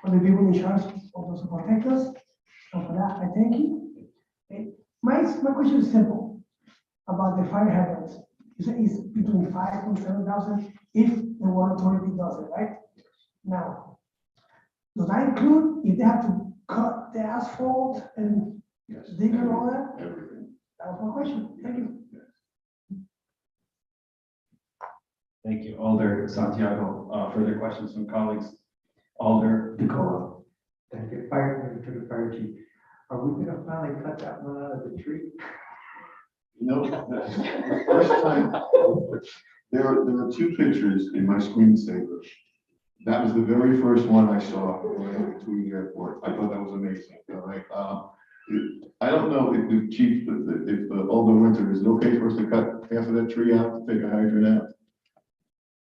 of the people in charge of those who protect us. And for that, I thank you. Okay. My question is simple. about the fire hydrants. You said it's between 5 and 7,000 if the water authority does it, right? Now, does that include if they have to cut the asphalt and Yes. dig and all that? Everything. That was my question. Thank you. Thank you, Alder Santiago. Further questions from colleagues? Alder DeCola. Thank you. Fire, to the fire chief. Are we gonna finally cut that one out of the tree? You know, the first time, there are two pictures in my screensaver. That was the very first one I saw going over to the airport. I thought that was amazing. All right. I don't know if the chief, if Alder Winter, is it okay for us to cut half of that tree out, to take a hydrant out?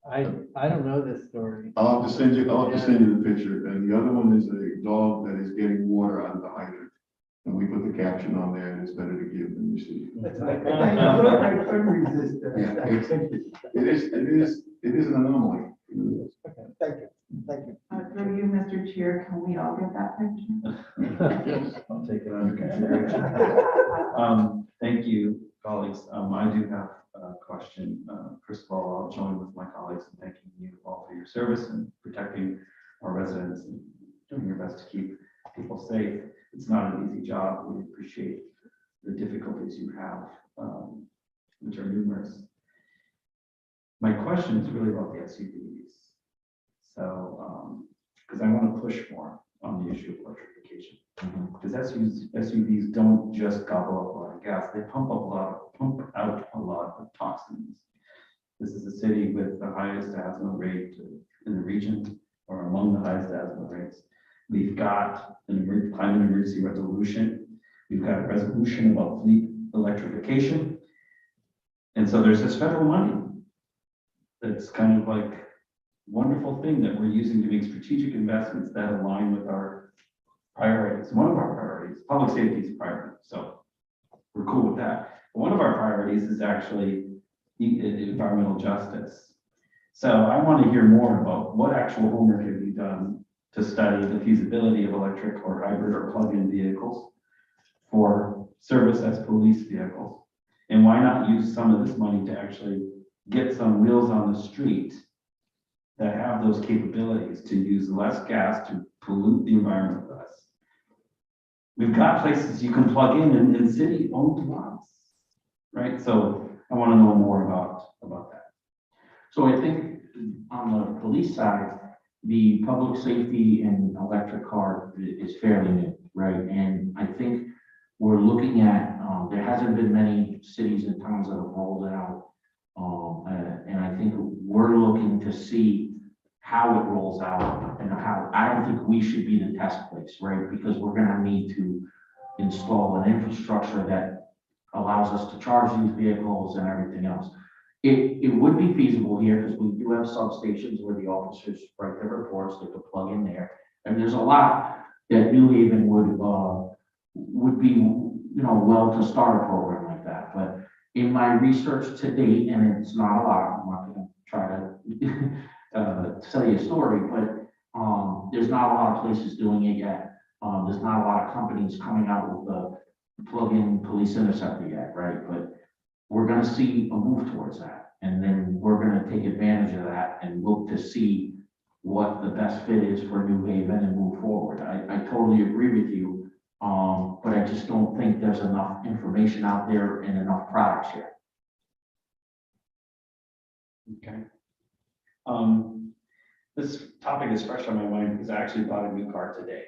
I don't know this story. I'll have to send you the picture, and the other one is a dog that is getting water out of the hydrant. And we put the caption on there, and it's better to give than receive. I couldn't resist that. Yeah, it is an anomaly. Thank you. Thank you. Through you, Mr. Chair, can we all get that picture? Yes. I'll take it under consideration. Thank you, colleagues. I do have a question. First of all, I'll join with my colleagues in thanking you all for your service and protecting our residents and doing your best to keep people safe. It's not an easy job. We appreciate the difficulties you have, which are numerous. My question is really about the SUVs. So, because I want to push more on the issue of electrification. Because SUVs don't just gobble up a lot of gas, they pump out a lot of toxins. This is a city with the highest asthma rate in the region, or among the highest asthma rates. We've got an climate emergency resolution. We've got a resolution about fleet electrification. And so there's this federal money that's kind of like wonderful thing that we're using to make strategic investments that align with our priorities. One of our priorities, public safety is a priority, so we're cool with that. But one of our priorities is actually environmental justice. So I want to hear more about what actual homework have you done to study the feasibility of electric or hybrid or plug-in vehicles for service as police vehicles. And why not use some of this money to actually get some wheels on the street that have those capabilities to use less gas to pollute the environment less. We've got places you can plug in city-owned lots, right? So I want to know more about that. So I think on the police side, the public safety and electric car is fairly new, right? And I think we're looking at, there hasn't been many cities and towns that have rolled it out. And I think we're looking to see how it rolls out and how, I don't think we should be the test place, right? Because we're gonna need to install an infrastructure that allows us to charge these vehicles and everything else. It would be feasible here because we do have substations where the officers write their reports, they could plug in there. And there's a lot that New Haven would be, well to start a program like that. But in my research to date, and it's not a lot, I'm not gonna try to tell you a story, but there's not a lot of places doing it yet. There's not a lot of companies coming out with a plug-in police interceptor yet, right? But we're gonna see a move towards that. And then we're gonna take advantage of that and look to see what the best fit is for New Haven and move forward. I totally agree with you, but I just don't think there's enough information out there and enough products yet. Okay. This topic is fresh on my mind because I actually bought a new car today.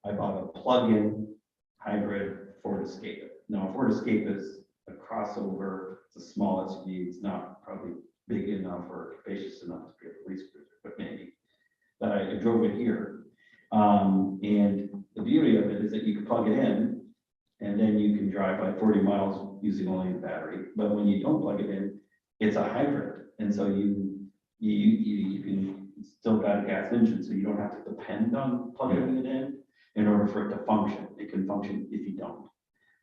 I bought a plug-in hybrid Ford Escape. Now, a Ford Escape is a crossover. It's a small SUV. It's not probably big enough or capacious enough to be a police cruiser, but maybe. But I drove it here. And the beauty of it is that you can plug it in and then you can drive like 40 miles using only the battery. But when you don't plug it in, it's a hybrid. And so you can still got a gas engine, so you don't have to depend on plugging it in order for it to function. It can function if you don't.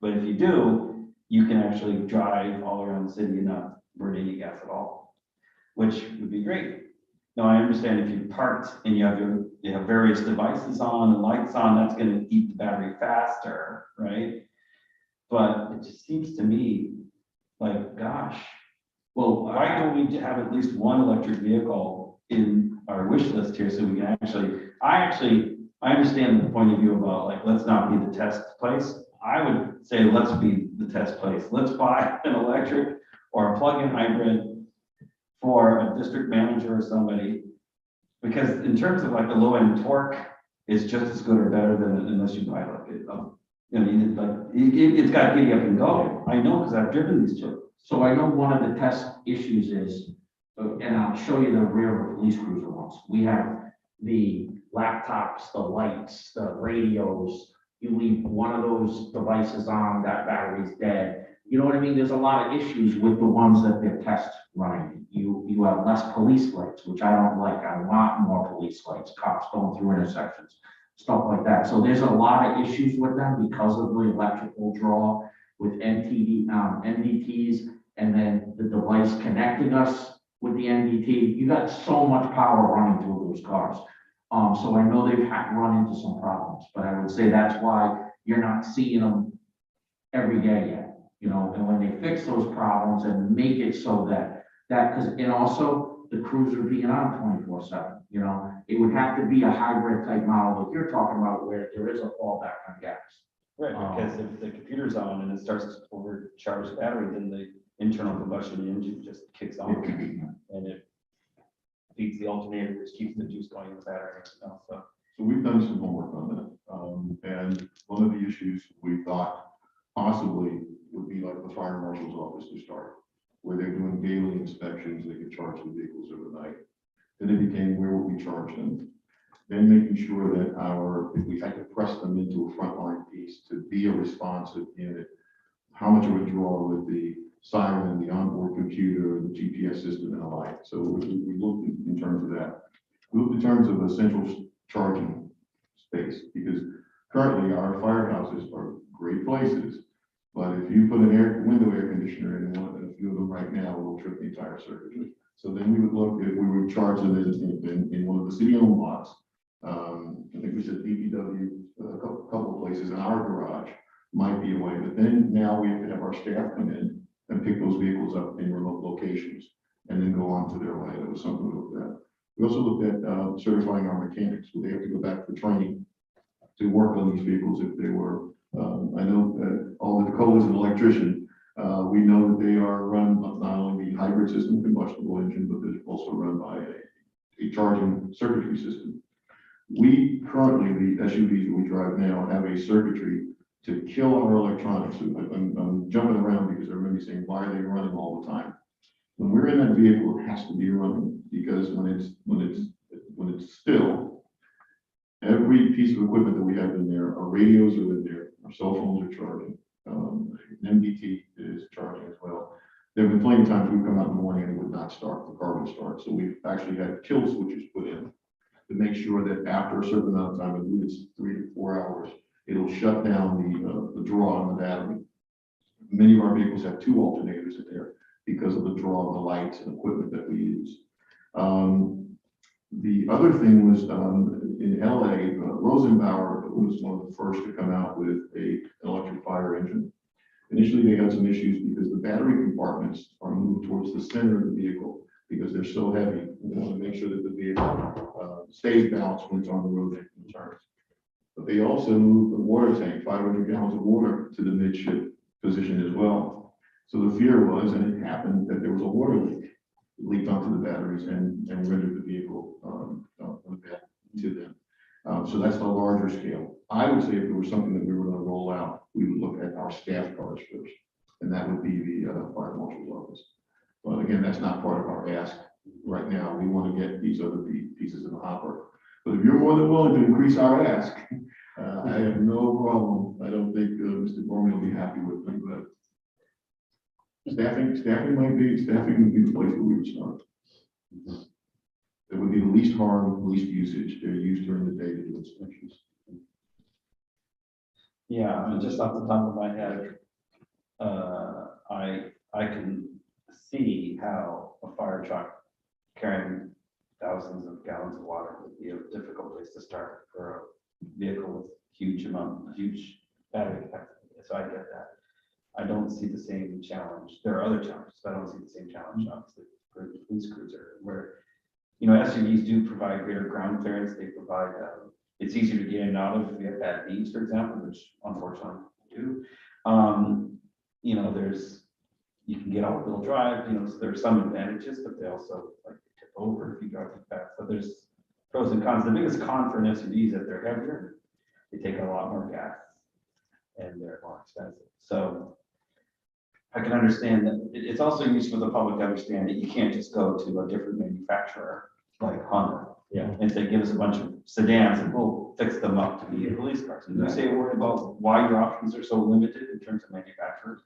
But if you do, you can actually drive all around the city and not burn any gas at all, which would be great. Now, I understand if you parked and you have various devices on and lights on, that's going to eat the battery faster, right? But it just seems to me like, gosh, Well, why don't we have at least one electric vehicle in our wish list here so we can I understand the point of view about like, let's not be the test place. I would say, let's be the test place. Let's buy an electric or a plug-in hybrid for a district manager or somebody. Because in terms of like the low end torque is just as good or better than unless you buy like it. It's got giddy up and go. I know because I've driven these two. so I know one of the test issues is, and I'll show you the rear of a police cruiser ones. We have the laptops, the lights, the radios. You leave one of those devices on, that battery's dead. You know what I mean? There's a lot of issues with the ones that they're test running. You have less police lights, which I don't like. I want more police lights, cops going through intersections, stuff like that. So there's a lot of issues with them because of the electrical draw with NDTs, and then the device connecting us with the NDT. You got so much power running through those cars. So I know they've run into some problems, but I would say that's why you're not seeing them every day yet. You know, and when they fix those problems and make it so and also the cruiser being on 24/7, you know, it would have to be a hybrid type model that you're talking about where there is a fallback on gas. Right, because if the computer's on and it starts to overcharge the battery, then the internal combustion engine just kicks on and it feeds the alternator, which keeps the juice going in the battery and everything else, so. So we've done some homework on that. And one of the issues we thought possibly would be like the fire marshal's office to start, where they're doing daily inspections, they could charge the vehicles overnight. Then it became, where would we charge them? Then making sure that if we had to press them into a frontline piece to be a responsive unit, how much of a draw with the siren, the onboard computer, the GPS system and the like. So we looked in terms of that. We looked in terms of a central charging space, because currently our firehouses are great places. But if you put an window air conditioner in a few of them right now, it will trip the entire circuitry. So then we would look if we would charge them in one of the city-owned lots. I think we said DPW, a couple of places in our garage might be a way. But then now we have to have our staff come in and pick those vehicles up in remote locations and then go on to their way. That was something we looked at. We also looked at certifying our mechanics. Would they have to go back for training to work on these vehicles if they were? I know that although Nicole is an electrician, we know that they are run not only the hybrid system combustible engine, but they're also run by a charging circuitry system. We currently, the SUVs that we drive now, have a circuitry to kill our electronics. I'm jumping around because everybody's saying, why are they running all the time? When we're in that vehicle, it has to be running, because when it's still, every piece of equipment that we have in there, our radios are in there, our cell phones are charging, MDT is charging as well. There have been plenty of times we've come out in the morning and it would not start, the car would start. So we've actually had kill switches put in to make sure that after a certain amount of time, I believe it's 3 to 4 hours, it'll shut down the draw on the battery. Many of our vehicles have 2 alternators in there because of the draw of the lights and equipment that we use. The other thing was in LA, Rosenbauer was one of the first to come out with an electric fire engine. Initially, they had some issues because the battery compartments are moved towards the center of the vehicle because they're so heavy. We want to make sure that the vehicle stays balanced when it's on the road and turns. But they also moved the water tank, 500 gallons of water, to the midship position as well. So the fear was, and it happened, that there was a water leak. It leaked onto the batteries and rendered the vehicle to them. So that's the larger scale. I would say if there was something that we were going to roll out, we would look at our staff cars first, and that would be the fire marshal's office. But again, that's not part of our ask right now. We want to get these other pieces in the hopper. But if you're more than willing to increase our ask, I have no problem. I don't think Mr. Gorman will be happy with me, but staffing would be the place where we would start. It would be the least harm, least usage. They're used during the day to do inspections. Yeah, I mean, just off the top of my head, I can see how a fire truck carrying thousands of gallons of water would be a difficult place to start for a vehicle with huge battery capacity. So I get that. I don't see the same challenge. There are other challenges, but I don't see the same challenge, obviously, for the police cruiser, where, SUVs do provide greater ground clearance. They provide, it's easier to get in and out of if we have bad beats, for example, which unfortunately we do. You can get out-wheel drive, so there's some advantages, but they also like tip over if you drive too fast. So there's pros and cons. The biggest con for an SUV is that they're heavier. They take a lot more gas and they're more expensive. So I can understand that it's also useful for the public to understand that you can't just go to a different manufacturer like Honda. Yeah. And say, give us a bunch of sedans and we'll fix them up to be police cars. And you say a word about why your options are so limited in terms of manufacturers.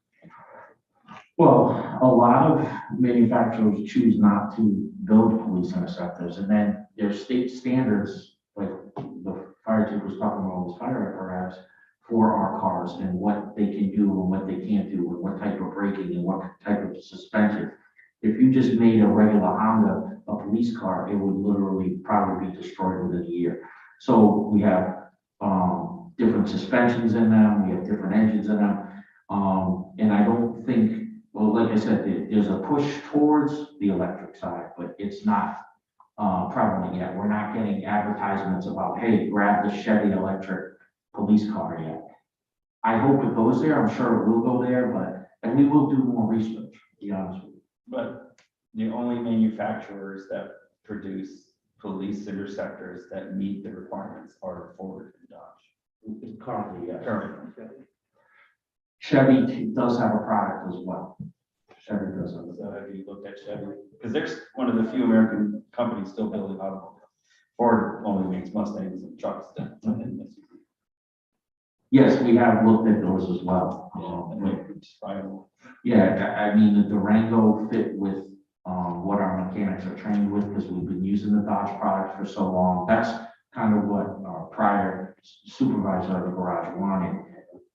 Well, a lot of manufacturers choose not to build police interceptors, and then there's state standards, like the fire chief was talking about those fire apparatus for our cars and what they can do and what they can't do, and what type of braking and what type of suspension. If you just made a regular Honda a police car, it would literally probably be destroyed within a year. So we have different suspensions in them, we have different engines in them, and I don't think. Well, like I said, there's a push towards the electric side, but it's not prevalent yet. We're not getting advertisements about, hey, grab the Chevy electric police car yet. I hope it goes there. I'm sure it will go there, and we will do more research, to be honest with you. But the only manufacturers that produce police interceptors that meet the requirements are Ford and Dodge. Currently, yes. Currently. Chevy does have a product as well. Chevy does have a So have you looked at Chevy? Because there's one of the few American companies still building automobiles. Ford only makes Mustangs and trucks. Yes, we have looked at those as well. And they're just viable. Yeah, I mean, the Durango fit with what our mechanics are trained with, because we've been using the Dodge product for so long. That's kind of what our prior supervisor of the garage wanted.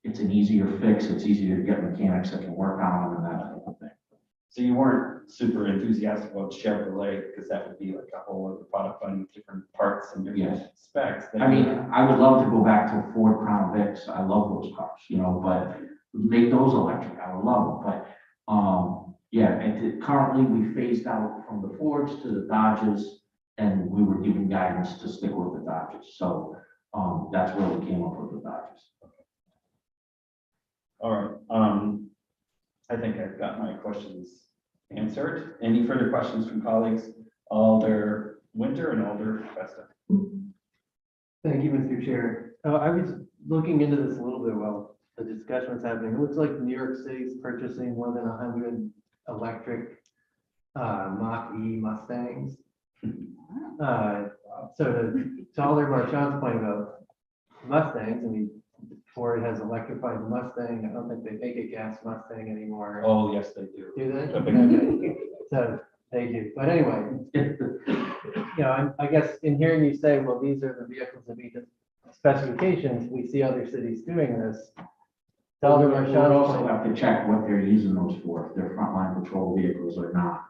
It's an easier fix, it's easier to get mechanics that can work on them and that type of thing. So you weren't super enthusiastic about Chevrolet because that would be like a whole other product on different parts and different Yes. specs. I mean, I would love to go back to Ford Crown Vics. I love those cars, but make those electric. I would love them. But yeah, and currently we phased out from the Fords to the Dodges, and we were given guidance to stick with the Dodges. So that's where we came up with the Dodges. All right. I think I've got my questions answered. Any further questions from colleagues? Alder Winter and Alder Festa. Thank you, Mr. Chair. I was looking into this a little bit while the discussion was happening. It looks like New York City's purchasing more than 100 electric Mach-E Mustangs. So to Alder Marchand's point about Mustangs, I mean, Ford has electrified the Mustang. I don't think they make a gas Mustang anymore. Oh, yes, they do. Do they? Okay. So they do. But anyway, I guess in hearing you say, well, these are the vehicles that meet the specifications, we see other cities doing this. To Alder We'll Marchand's also point- have to check what they're using those for, if they're frontline patrol vehicles or not.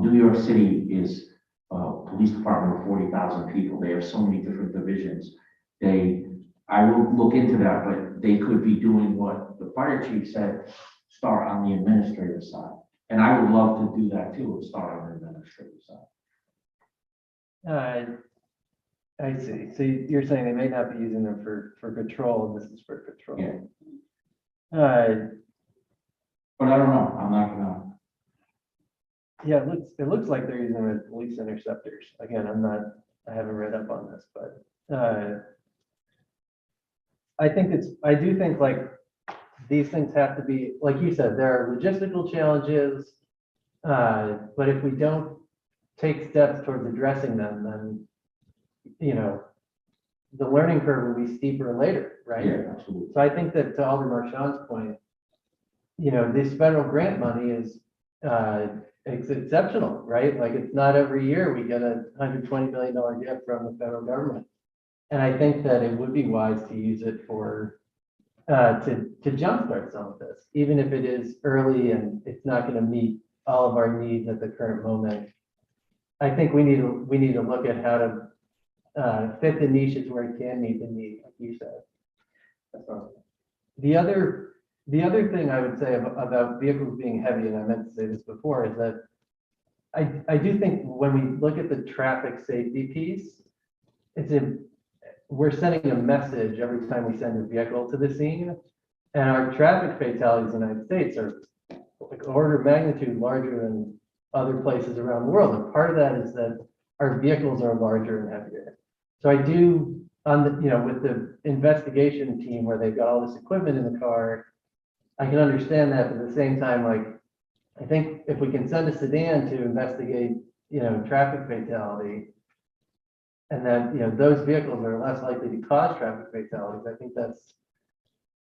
New York City is a police department of 40,000 people. They have so many different divisions. I will look into that, but they could be doing what the fire chief said, start on the administrative side. And I would love to do that too, and start on the administrative side. I see. So you're saying they may not be using them for patrol, and this is for patrol. Yeah. Uh, But I don't know, I'm not gonna, Yeah, it looks like they're using them as police interceptors. Again, I haven't read up on this, but I do think like these things have to be, like you said, there are logistical challenges. But if we don't take steps towards addressing them, then, the learning curve will be steeper later, right? yeah, absolutely. So I think that to Alder Marchand's point, this federal grant money is, it's exceptional, right? Like, it's not every year we get a $120 million gift from the federal government. And I think that it would be wise to use it for, to jumpstart some of this, even if it is early and it's not going to meet all of our needs at the current moment. I think we need to look at how to fit the niches where it can meet the need, like you said. The other The other thing I would say about vehicles being heavy, and I meant to say this before, is that I do think when we look at the traffic safety piece, we're sending a message every time we send a vehicle to the scene. And our traffic fatalities in the United States are like order of magnitude larger than other places around the world. And part of that is that our vehicles are larger and heavier. So I do, with the investigation team where they've got all this equipment in the car, I can understand that, but at the same time, like, I think if we can send a sedan to investigate, traffic fatality, and that, those vehicles are less likely to cause traffic fatalities, I think that's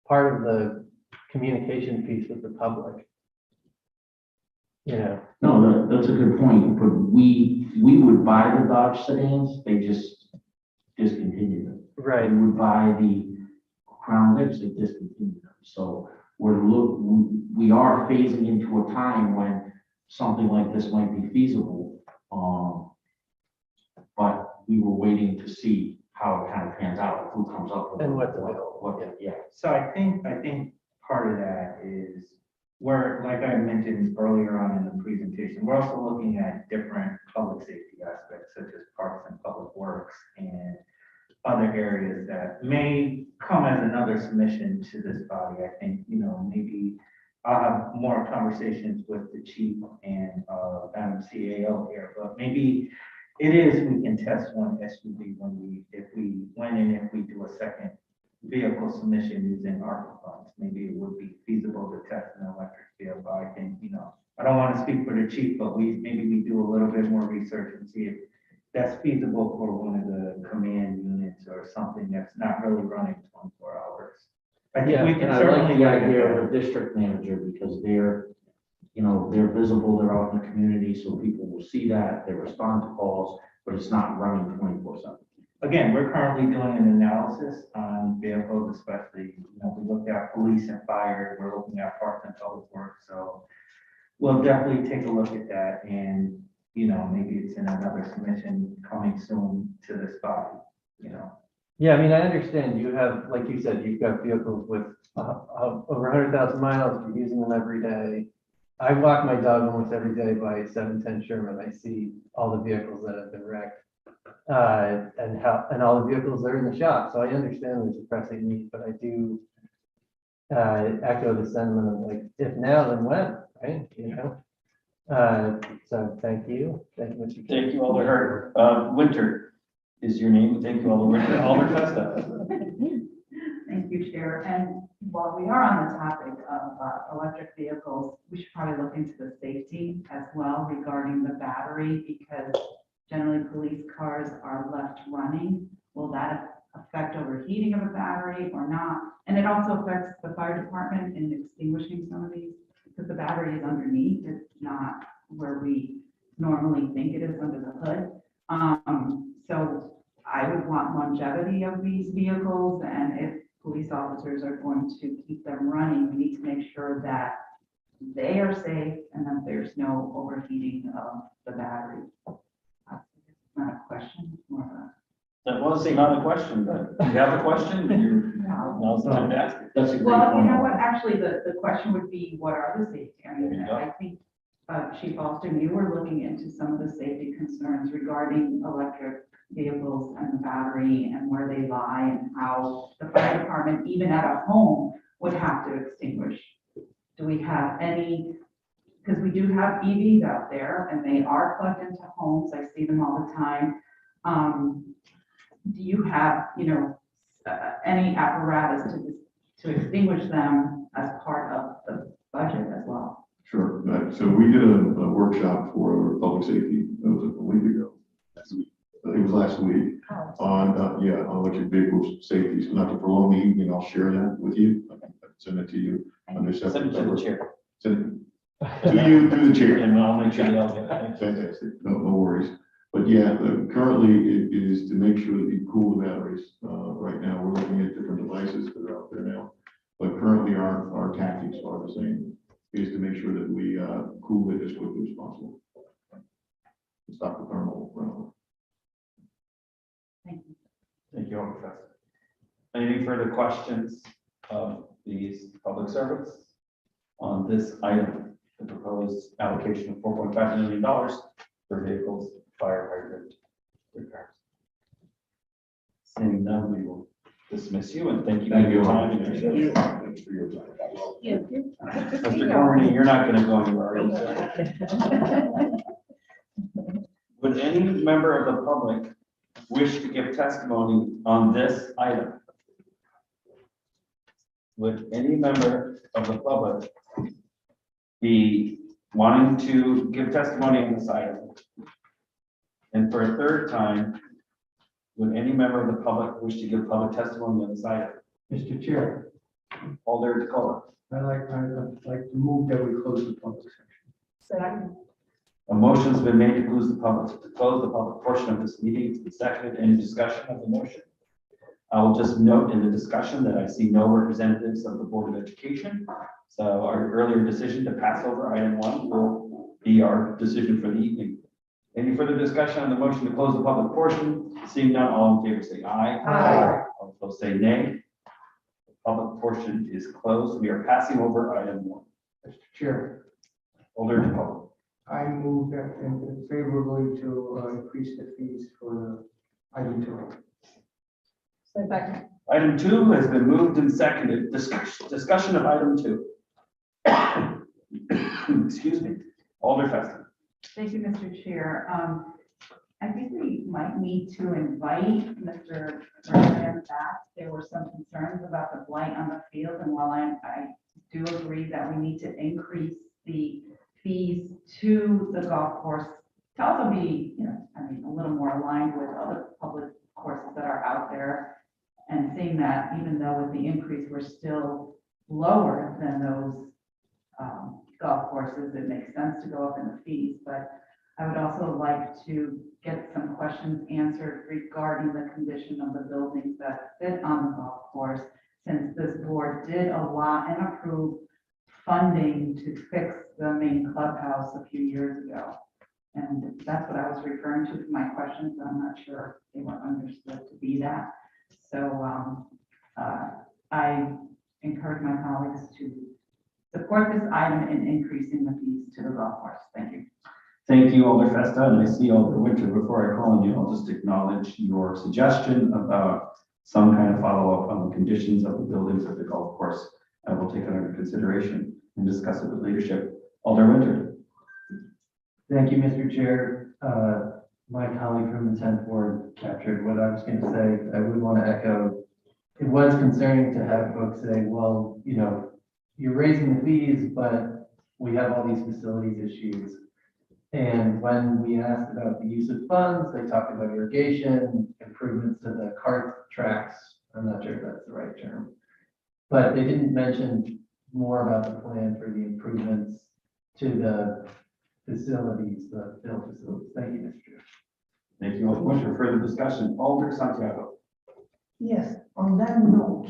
part of the communication piece with the public. No, that's a good point, but we would buy the Dodge sedans, they just discontinued them. Right. We would buy the Crown Vics, they discontinued them. So we are phasing into a time when something like this might be feasible. But we were waiting to see how it kind of pans out, who comes up with. And what's yeah. So I think part of that is where, like I mentioned earlier on in the presentation, we're also looking at different public safety aspects such as parks and public works and other areas that may come as another submission to this body. I think, maybe I'll have more conversations with the chief and Madam CAO here, but maybe it is, we can test one SUV if we do a second vehicle submission using ARPA funds. Maybe it would be feasible to test an electric vehicle. I think, I don't want to speak for the chief, but maybe we do a little bit more research and see if that's feasible for one of the command units or something that's not really running 24 hours. I think we can And I certainly like the look at idea that. of a district manager because they're visible, they're out in the community, so people will see that, they respond to calls, but it's not running 24/7. Again, we're currently doing an analysis on vehicles, especially, we looked at police and fire, we're looking at parks and public works, so we'll definitely take a look at that and, maybe it's in another submission coming soon to this body, Yeah, I mean, I understand you have, like you said, you've got vehicles with over 100,000 miles, you're using them every day. I walk my dog almost every day by 710 Sherman. I see all the vehicles that have been wrecked. And all the vehicles that are in the shop. So I understand there's a pressing need, but I do echo the sentiment of like, if now, then when, right? So thank you. Thank you, Mr. Chair. Thank you, Alder Winter is your name. Thank you, Alder Winter. Alder Festa. Thank you, Chair. And while we are on the topic of electric vehicles, we should probably look into the safety as well regarding the battery, because generally police cars are left running. Will that affect overheating of a battery or not? And it also affects the fire department in extinguishing some of these, because the battery is underneath. It's not where we normally think it is under the hood. So I would want longevity of these vehicles, and if police officers are going to keep them running, we need to make sure that they are safe and that there's no overheating of the battery. Not a question, it's more of a. That was not a question, but you have a question? Now's the time to ask it. That's a great Well, point. you know what, actually, the question would be, what are the safety? I There mean, you go. I think, Chief Austin, you were looking into some of the safety concerns regarding electric vehicles and the battery and where they lie and how the fire department, even at a home, would have to extinguish. Do we have any, because we do have EVs out there and they are plugged into homes, I see them all the time. Do you have, any apparatus to extinguish them as part of the budget as well? Sure. So we did a workshop for public safety, that was a week ago. It was last week on electric vehicle safety. So not to prolong the evening, I'll share that with you. I can send it to you under Send separate. it to the chair. Send it to you through the chair. And I'll make sure they all get it. Fantastic. No worries. But yeah, currently it is to make sure that you cool the batteries. Right now, we're looking at different devices that are out there now. But currently our tactics are the same, is to make sure that we cool it as quickly as possible. Stop the thermal runoff. Thank you. Thank you, Alder Festa. Any further questions of these public servants on this item, the proposed allocation of $4.5 million for vehicles, fire hydrant repairs. Seeing none, we will dismiss you and thank you for your time and your service. Thanks for your time. Mr. Corney, you're not gonna go anywhere, are you, sir? Would any member of the public wish to give testimony on this item? Would any member of the public be wanting to give testimony on this item? And for a third time, would any member of the public wish to give public testimony on this item? Mr. Chair, Alder DeCola. I'd like to move that we close the public section. A motion's been made to close the public portion of this meeting. It's been seconded. Any discussion of the motion? I will just note in the discussion that I see no representatives of the Board of Education. So our earlier decision to pass over item 1 will be our decision for the evening. Any further discussion on the motion to close the public portion? Seeing none, all in favor say aye. Aye. All opposed say nay. The public portion is closed. We are passing over item 1. Mr. Chair, Alder DeCola. I move that favorably to increase the fees for item 2. Item 2 has been moved and seconded. Discussion of item 2. Excuse me. Alder Feston. Thank you, Mr. Chair. I think we might need to invite Mr. Ryan back. There were some concerns about the blight on the field, and while I do agree that we need to increase the fees to the golf course to also be, a little more aligned with other public courses that are out there, and seeing that even though with the increase, we're still lower than those golf courses, it makes sense to go up in the fees, but I would also like to get some questions answered regarding the condition of the buildings that fit on the golf course, since this board did a lot and approved funding to fix the main clubhouse a few years ago. And that's what I was referring to in my questions. I'm not sure if they were understood to be that. So I encourage my colleagues to support this item in increasing the fees to the golf course. Thank you. Thank you, Alder Festa, and I see Alder Winter. Before I call on you, I'll just acknowledge your suggestion about some kind of follow-up on the conditions of the buildings at the golf course. I will take it under consideration and discuss it with leadership. Alder Winter. Thank you, Mr. Chair. My colleague from the 10th Ward captured what I was going to say. I would want to echo. It was concerning to have folks say, well, you're raising the fees, but we have all these facilities issues. And when we asked about the use of funds, they talked about irrigation, improvements to the cart tracks. I'm not sure if that's the right term. But they didn't mention more about the plan for the improvements to the facilities, the field facilities. Thank you, Mr. Chair. Thank you, Alder Winter. Further discussion. Alder Santiago. Yes, on that note,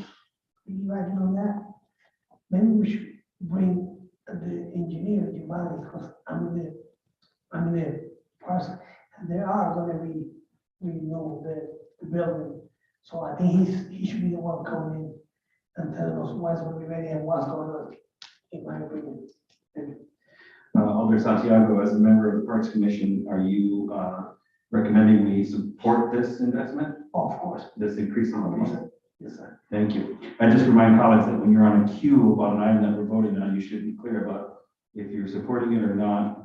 piggybacking on that, maybe we should bring the engineer, Giovanni, because I'm in the process, and there are gonna be, the building. So I think he should be the one coming in and telling us what's gonna be ready and what's going on, in my opinion. Alder Santiago, as a member of the Parks Commission, are you recommending we support this investment, Of course. this increase in the fees? Yes, sir. Thank you. I just remind colleagues that when you're on a queue about an item that we're voting on, you should be clear about if you're supporting it or not,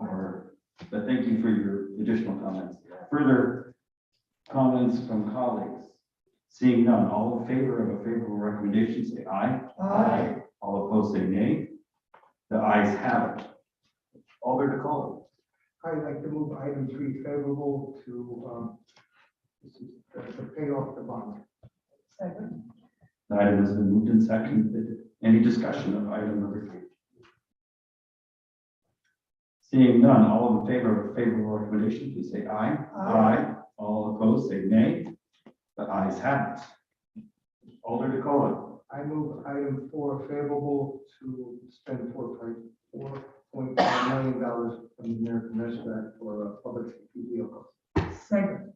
but thank you for your additional comments. Further comments from colleagues? Seeing none, all in favor of a favorable recommendation, say aye. Aye. All opposed, say nay. The ayes have it. Alder DeCola. I'd like to move item 3 favorable to pay off the bond. Second. The item has been moved and seconded. Any discussion of item number 3? Seeing none, all in favor of a favorable recommendation, please say aye. Aye. All opposed, say nay. The ayes have it. Alder DeCola. I move item 4 favorable to spend $4.5 million from the American Rescue Act for public safety vehicles. Second.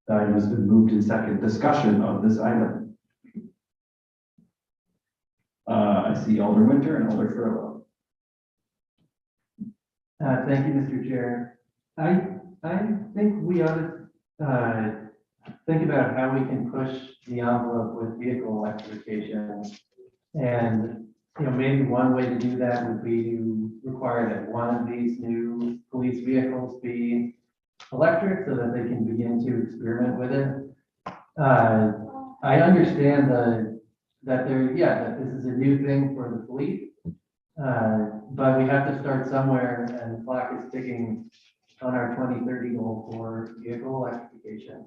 The item has been moved and seconded. Discussion of this item. I see Alder Winter and Alder Furlow. Thank you, Mr. Chair. I think we ought to, think about how we can push the envelope with vehicle electrification. And, maybe one way to do that would be to require that one of these new police vehicles be electric so that they can begin to experiment with it. I understand that this is a new thing for the fleet. But we have to start somewhere, and the clock is ticking on our 2030 goal for vehicle electrification.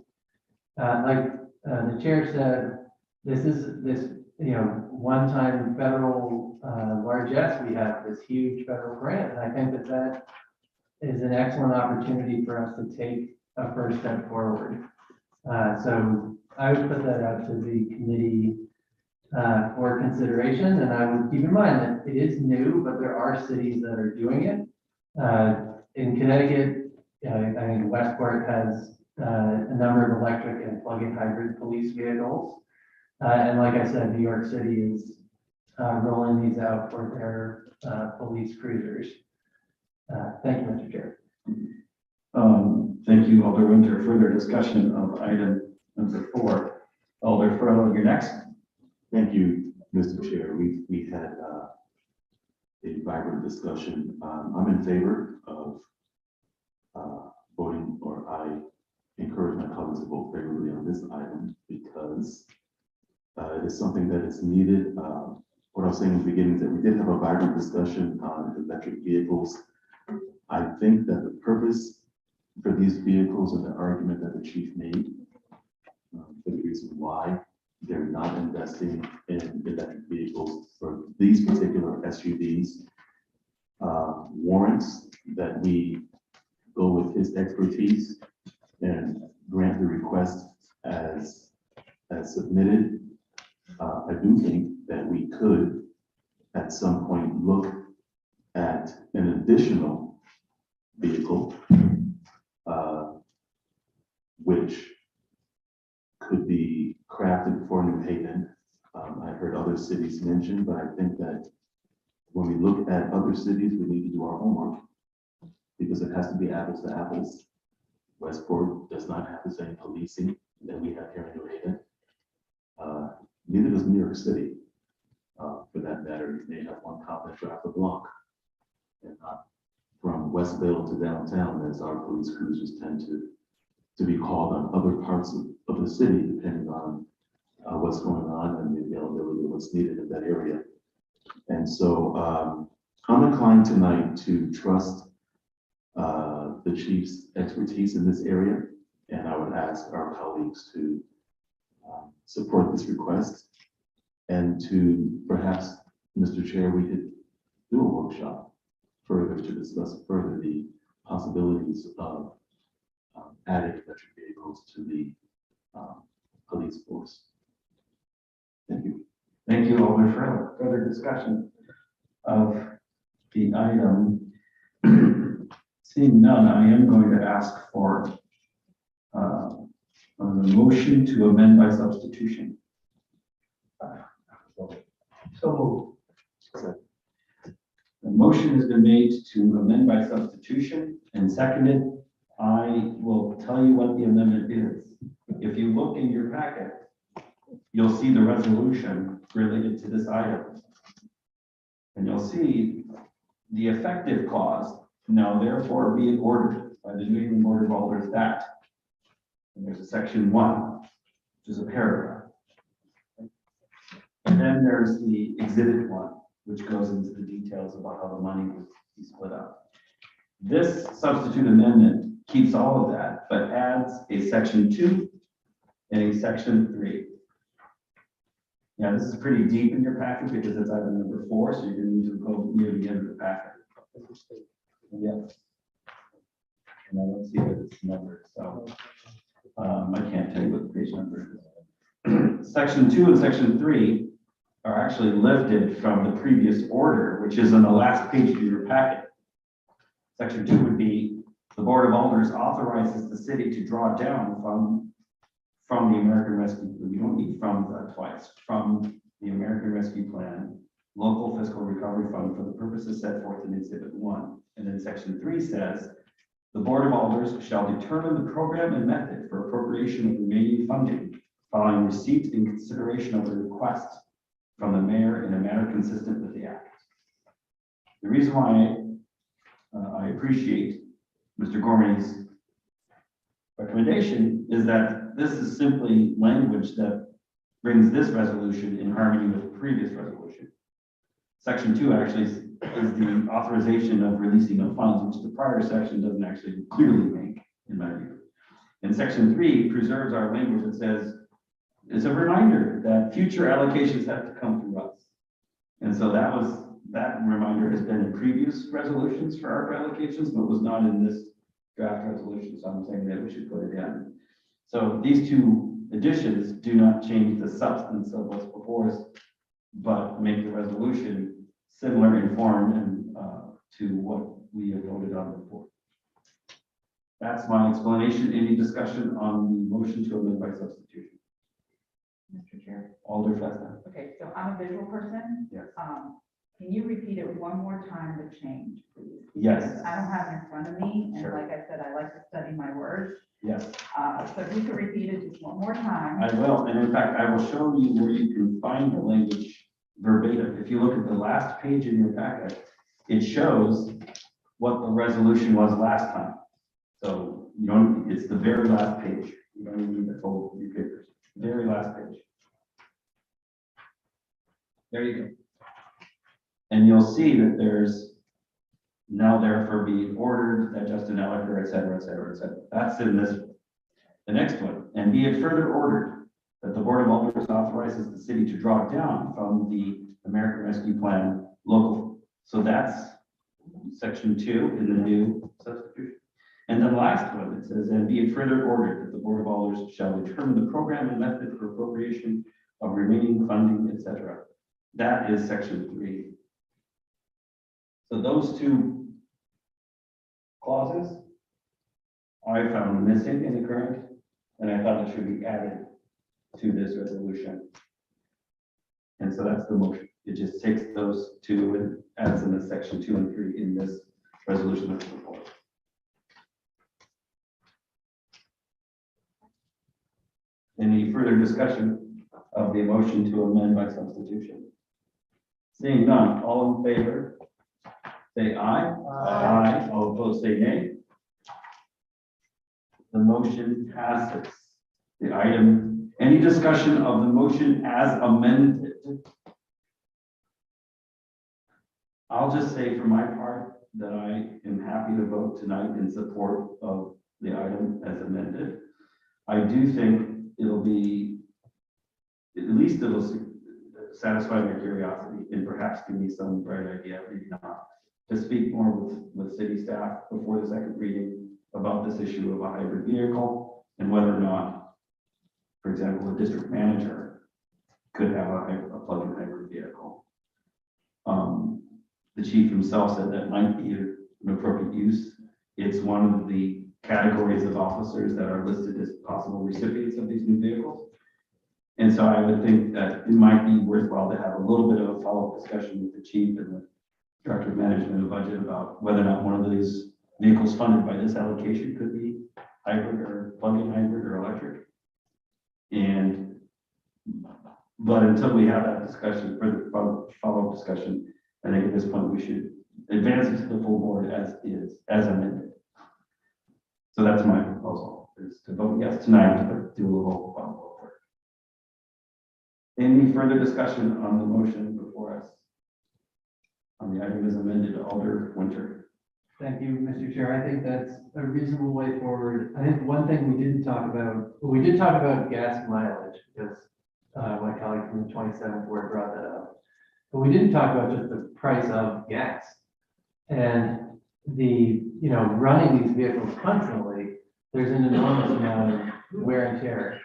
Like the chair said, this one-time federal largesse. We have this huge federal grant, and I think that is an excellent opportunity for us to take a first step forward. So I would put that out to the committee for consideration, and I would keep in mind that it is new, but there are cities that are doing it. In Connecticut, I think Westport has a number of electric and plug-in hybrid police vehicles. And like I said, New York City is rolling these out for their police cruisers. Thank you, Mr. Chair. Thank you, Alder Winter. Further discussion of item number 4. Alder Furlow, you're next. Thank you, Mr. Chair. We had a vibrant discussion. I'm in favor of voting, or I encourage my colleagues to vote favorably on this item because it is something that is needed. What I was saying in the beginning is that we did have a vibrant discussion on electric vehicles. I think that the purpose for these vehicles and the argument that the chief made for the reason why they're not investing in electric vehicles for these particular SUVs warrants that we go with his expertise and grant the request as submitted. I do think that we could at some point look at an additional vehicle which could be crafted for New Haven. I heard other cities mentioned, but I think that when we look at other cities, we need to do our homework because it has to be apples to apples. Westport does not have the same policing that we have here in New Haven. Neither does New York City. For that matter, you may have one cop that drives a block and not from Westville to downtown, as our police cruisers tend to be called on other parts of the city, depending on what's going on and the availability of what's needed in that area. And so I'm inclined tonight to trust the chief's expertise in this area, and I would ask our colleagues to support this request and to perhaps, Mr. Chair, we could do a workshop further to discuss further the possibilities of adding electric vehicles to the police force. Thank you. Thank you, Alder Furlow. Further discussion of the item. Seeing none, I am going to ask for a motion to amend by substitution. So The motion has been made to amend by substitution and seconded. I will tell you what the amendment is. If you look in your packet, you'll see the resolution related to this item. And you'll see the effective clause, now therefore be it ordered by the New England Board of Alders that. And there's a section 1, which is a paragraph. And then there's the exhibit 1, which goes into the details about how the money would be split up. This substitute amendment keeps all of that, but adds a section 2 and a section 3. Now, this is pretty deep in your packet because it's item number 4, so you're going to need to go near the end of the packet. Yes. And I don't see that it's numbered, so I can't tell you what the page number is. Section 2 and section 3 are actually lifted from the previous order, which is on the last page of your packet. Section 2 would be the Board of Alders authorizes the city to draw down from the American Rescue. We don't need from that twice. From the American Rescue Plan local fiscal recovery fund for the purposes set forth in Exhibit 1. And then Section 3 says, the Board of Alders shall determine the program and method for appropriation of remaining funding following receipt and consideration of a request from the mayor in a manner consistent with the act. The reason why I appreciate Mr. Gormany's recommendation is that this is simply language that brings this resolution in harmony with the previous resolution. Section 2 actually is the authorization of releasing of funds, which the prior section doesn't actually clearly make, in my view. And Section 3 preserves our language that says, it's a reminder that future allocations have to come through us. And so that reminder has been in previous resolutions for ARP allocations, but was not in this draft resolution. So I'm saying that we should put it in. So these two additions do not change the substance of what's before us, but make the resolution similar in form and to what we have voted on before. That's my explanation. Any discussion on the motion to amend by substitution? Mr. Chair. Alder Festa. Okay, so I'm a visual person. Yes. Can you repeat it one more time, the change, please? Yes. Because I don't have it in front of me, and Sure. like I said, I like to study my words. Yes, So if you could repeat it just one more time. I will. And in fact, I will show you where you can find the language verbatim. If you look at the last page in your packet, it shows what the resolution was last time. So you don't, it's the very last page. You don't even need the full few papers. Very last page. There you go. And you'll see that there's now therefore be ordered that Justin Elicker, et cetera, et cetera, et cetera. That's in this one. The next one, and be it further ordered that the Board of Alders authorizes the city to draw down from the American Rescue Plan local. So that's Section 2 in the new substitution. And then last one, it says, and be it further ordered that the Board of Alders shall determine the program and method for appropriation of remaining funding, et cetera. That is Section 3. So those two clauses I found missing in the current, and I thought it should be added to this resolution. And so that's the motion. It just takes those two and adds in the Section 2 and 3 in this resolution that's proposed. Any further discussion of the motion to amend by substitution? Seeing none, all in favor, say aye. Aye. All opposed, say nay. The motion passes. The item, any discussion of the motion as amended? I'll just say for my part that I am happy to vote tonight in support of the item as amended. I do think it'll be, at least it'll satisfy my curiosity and perhaps give me some bright idea, maybe not, to speak more with city staff before the second reading about this issue of a hybrid vehicle and whether or not, for example, a district manager could have a plug-in hybrid vehicle. The chief himself said that might be an appropriate use. It's one of the categories of officers that are listed as possible recipients of these new vehicles. And so I would think that it might be worthwhile to have a little bit of a follow-up discussion with the chief and the director of management and budget about whether or not one of these vehicles funded by this allocation could be hybrid or plug-in hybrid or electric. But until we have that discussion, further follow-up discussion, I think at this point we should advance it to the full board as is, as amended. So that's my proposal, is to vote yes tonight, but do a little follow-up work. Any further discussion on the motion before us? On the item as amended, Alder Winter. Thank you, Mr. Chair. I think that's a reasonable way forward. I think one thing we didn't talk about, well, we did talk about gas mileage because my colleague from the 27th ward brought that up. But we didn't talk about just the price of gas and running these vehicles constantly. There's an enormous amount of wear and tear.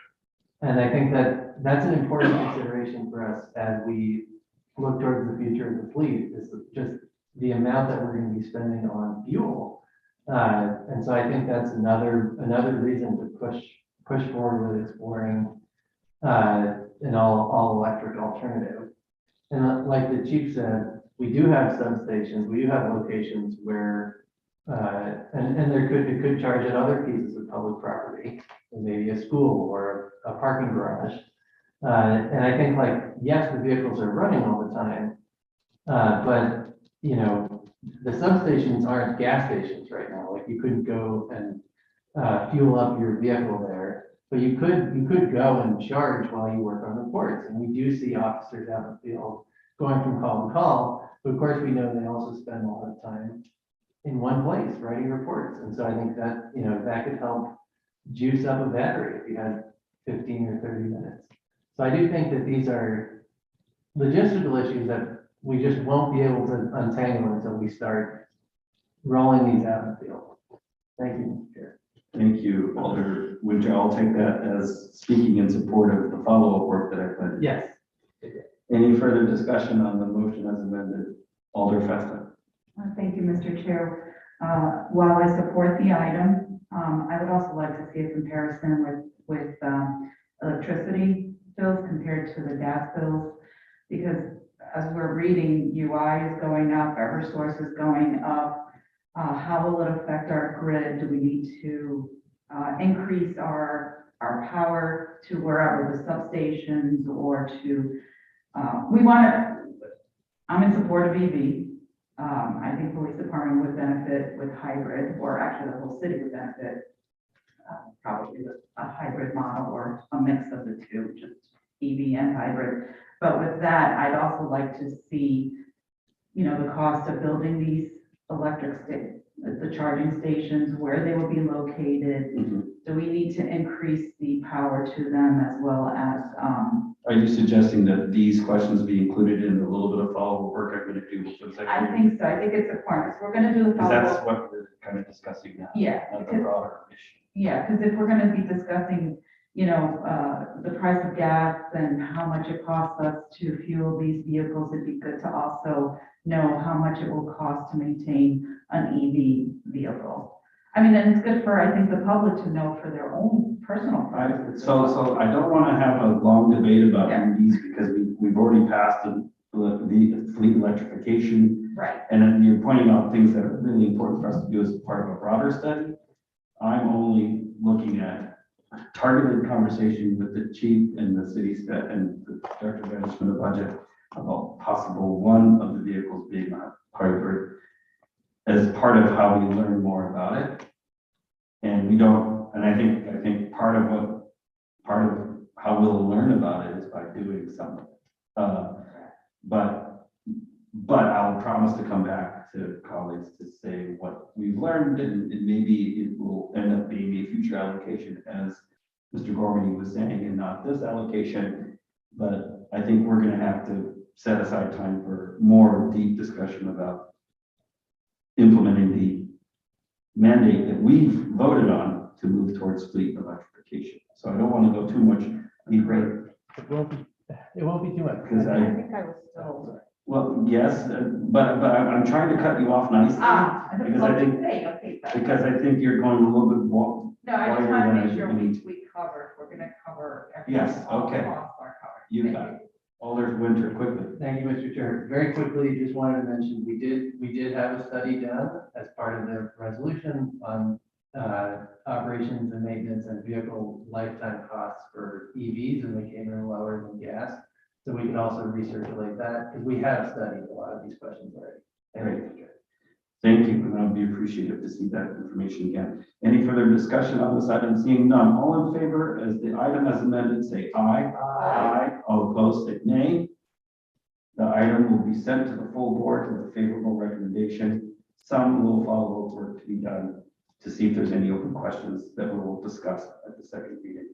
And I think that that's an important consideration for us as we look towards the future of the fleet, is just the amount that we're going to be spending on fuel. And so I think that's another reason to push forward with exploring an all electric alternative. And like the chief said, we do have substations, we do have locations where, and it could charge at other pieces of public property, maybe a school or a parking garage. And I think like, yes, the vehicles are running all the time, but, you know, the substations aren't gas stations right now. Like you couldn't go and fuel up your vehicle there, but you could go and charge while you work on reports. And we do see officers out in the field going from call to call, but of course we know they also spend a lot of time in one place writing reports. And so I think that, you know, that could help juice up a battery if you had 15 or 30 minutes. So I do think that these are logistical issues that we just won't be able to untangle until we start rolling these out in the field. Thank you, Mr. Chair. Thank you, Alder Winter. I'll take that as speaking in support of the follow-up work that I planned. Yes. Any further discussion on the motion as amended? Alder Festa. Thank you, Mr. Chair. While I support the item, I would also like to see a comparison with electricity bills compared to the gas bills, because as we're reading, UI is going up, Eversource is going up. How will it affect our grid? Do we need to increase our power to wherever the substations or to, I'm in support of EV. I think police department would benefit with hybrid, or actually the whole city would benefit probably with a hybrid model or a mix of the two, just EV and hybrid. But with that, I'd also like to see, you know, the cost of building these the charging stations, where they will be located. Mhm. Do we need to increase the power to them as well as, Are you suggesting that these questions be included in a little bit of follow-up work I'm going to do for the second? I think so. I think it's important. If we're going to do the Because that's follow-up. what we're kind of discussing now. Yeah, Not the because- broader issue. Yeah, because if we're going to be discussing, you know, the price of gas and how much it costs us to fuel these vehicles, it'd be good to also know how much it will cost to maintain an EV vehicle. I mean, and it's good for, I think, the public to know for their own personal purposes. So I don't want to have a long debate about Yeah. EVs because we've already passed the fleet electrification. Right. And then you're pointing out things that are really important for us to do as part of a broader study. I'm only looking at targeted conversation with the chief and the city staff and the director of management of budget about possible one of the vehicles being a hybrid as part of how we learn more about it. And we don't, and I think part of how we'll learn about it is by doing something. But I'll promise to come back to colleagues to say what we've learned, and maybe it will end up being a future allocation, as Mr. Gormany was saying, and not this allocation. But I think we're gonna have to set aside time for more deep discussion about implementing the mandate that we've voted on to move towards fleet electrification. So I don't want to go too much deeper. It won't be too much. Because I think I was still. Well, yes, but I'm trying to cut you off nicely. Because I think, Okay. because I think you're going a little bit more. No, I just wider want to than make sure I need. we cover, if we're going to cover everything. Yes, all okay. costs are covered. You Thank got it. Alder Winter, quickly. Thank you, Mr. Chair. Very quickly, just wanted to mention, we did have a study done as part of the resolution on operations and maintenance and vehicle lifetime costs for EVs, and they came in lower than gas. So we can also recirculate that, because we have studied a lot of these questions already. Thank you, Mr. Chair. Thank you, and I would be appreciative to see that information again. Any further discussion on this item? Seeing none, all in favor as the item as amended, say aye. Aye. All opposed, say nay. The item will be sent to the full board with a favorable recommendation. Some will follow work to be done to see if there's any open questions that we will discuss at the second meeting.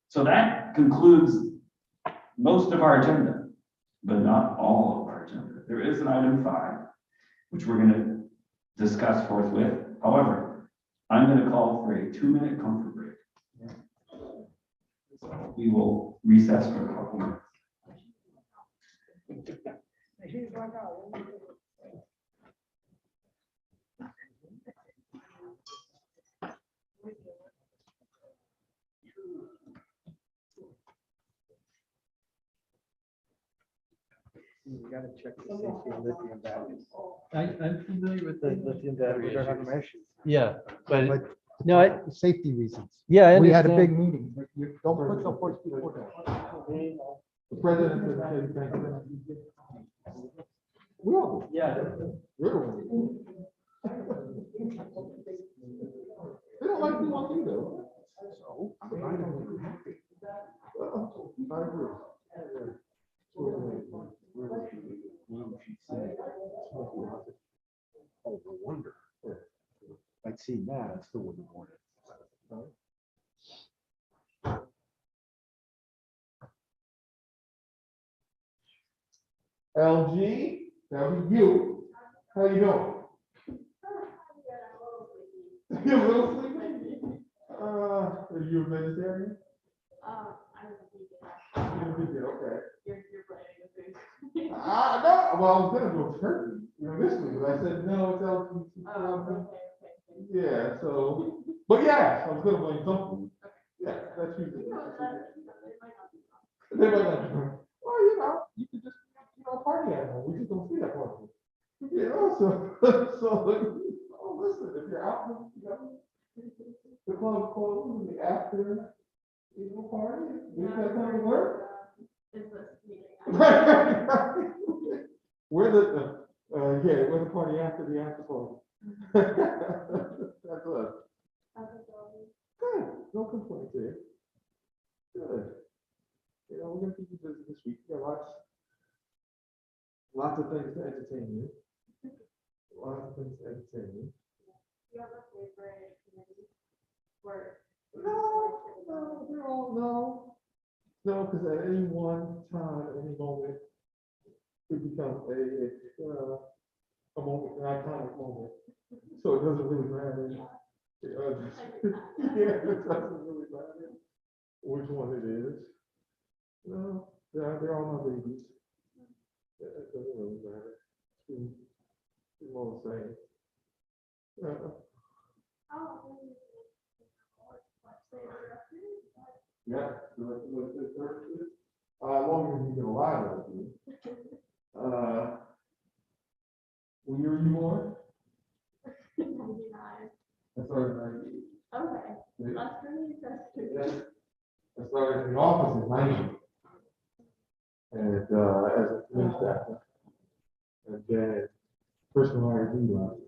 So that concludes most of our agenda, but not all of our agenda. There is an item 5, which we're going to discuss forthwith. However, I'm going to call for a 2-minute comfort break. So we will recess for a couple minutes. You gotta check the safety of lithium batteries. I'm familiar with the lithium battery We don't have issues. them issues. Yeah, but, But no, I, safety reasons. yeah, I We had a understand. big meeting. You don't put the horse before the. The president said, thank you. We all. Yeah. You're the one. They don't like me like you though. So, I'm happy. I agree. Oh, no wonder. I'd seen that, I still wouldn't want it. LG, that was you. How you doing? You're a little sleepy? Are you a vegetarian? You're a vegan, okay. No, well, I was gonna go turkey, initially, but I said, no, it's LG. Yeah, so, but yeah, I was gonna blame something. Yeah, that's usually. They might not, well, you could just, party animal, we just don't see that part. So, oh, listen, if you're out, the club closed in the after, party, is that gonna work? We're we're the party after the after party. That's us. Good, no complaints here. Good. We're gonna keep you busy this week. We got lots of things to entertain you. Lots of things to entertain you. No, because at any one time, at any moment, it becomes a moment, an iconic moment. So it doesn't really matter. Yeah, it doesn't really matter which one it is. No, they're all my babies. Yeah, it doesn't really matter. It's all the same. Yeah. Longer than you can allow it to. When you were born? I started in 90. Okay. That's really interesting. I started in the office in 90. And as a police staffer. And then personal ID left.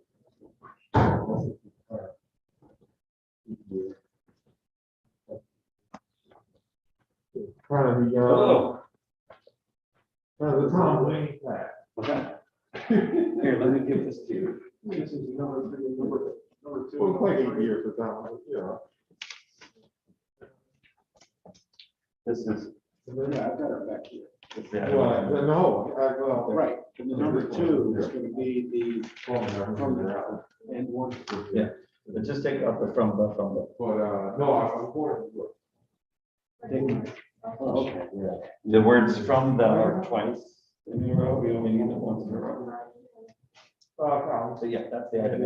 Kind of the Tom Wayne pack. Okay. Here, let me give this to you. This is number two. Well, it's like 8 years for Tom, This is. Yeah, I've got it back here. Well, no, Right, and the number two is gonna be the, from the, and one. Yeah. But just take up the from the. But, no, I'm born. Oh, okay. Yeah. The words from the are twice in a row, we only need them once in a row. So yeah, that's the item.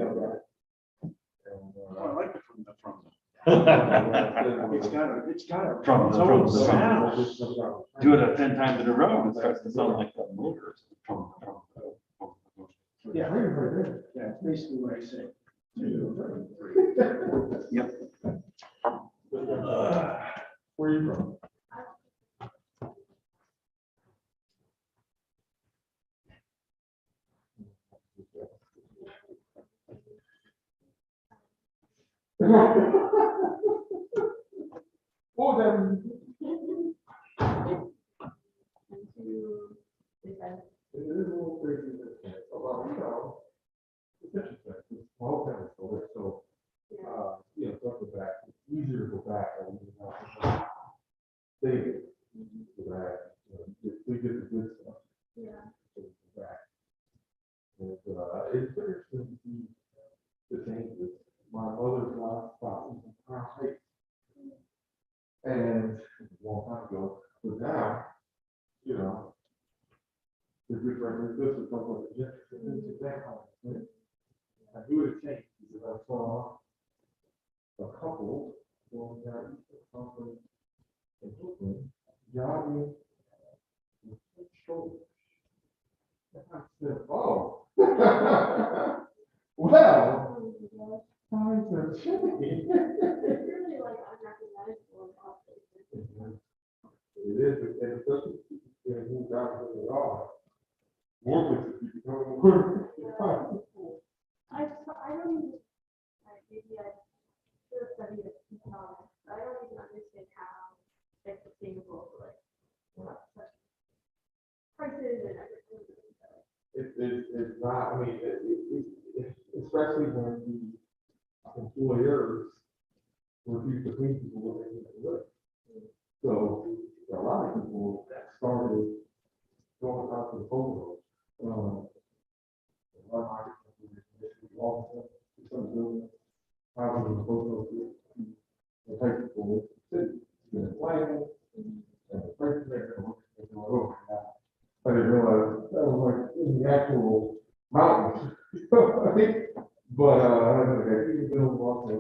I like it from the, from From It's got a. the sound. Do it 10 times in a row, and it starts to sound like the motor. From. Yeah, yeah, it's basically what I say. Yep. Where are you from? Well, then. It is a little crazy, well, it's interesting, it's small town, so, go back, it's easier to go back, and, stay, go back, we get the good stuff. So, go back. And, it's interesting to see the changes. My mother's last spot was in Crown Heights. And a long time ago, but now, the different, this is like what the it's that kind. I knew it changed because I saw a couple going down something in Brooklyn, jogging with shoulders. I said, oh. Well, times are changing. It is, and especially if you move out of the law. More places you can go to work. I don't even, like, maybe I should have studied it economics, but I don't even understand how it's sustainable, like, such prices and everything. It's not, I mean, especially when the employers refuse to pay people what they need to work. So a lot of people started going out to the photos. A lot of also, some buildings, houses in the photos, the type of people, city, the plan, and the prices they're going to look at. I didn't realize that was like in the actual mountains. But, I don't know, you can build also,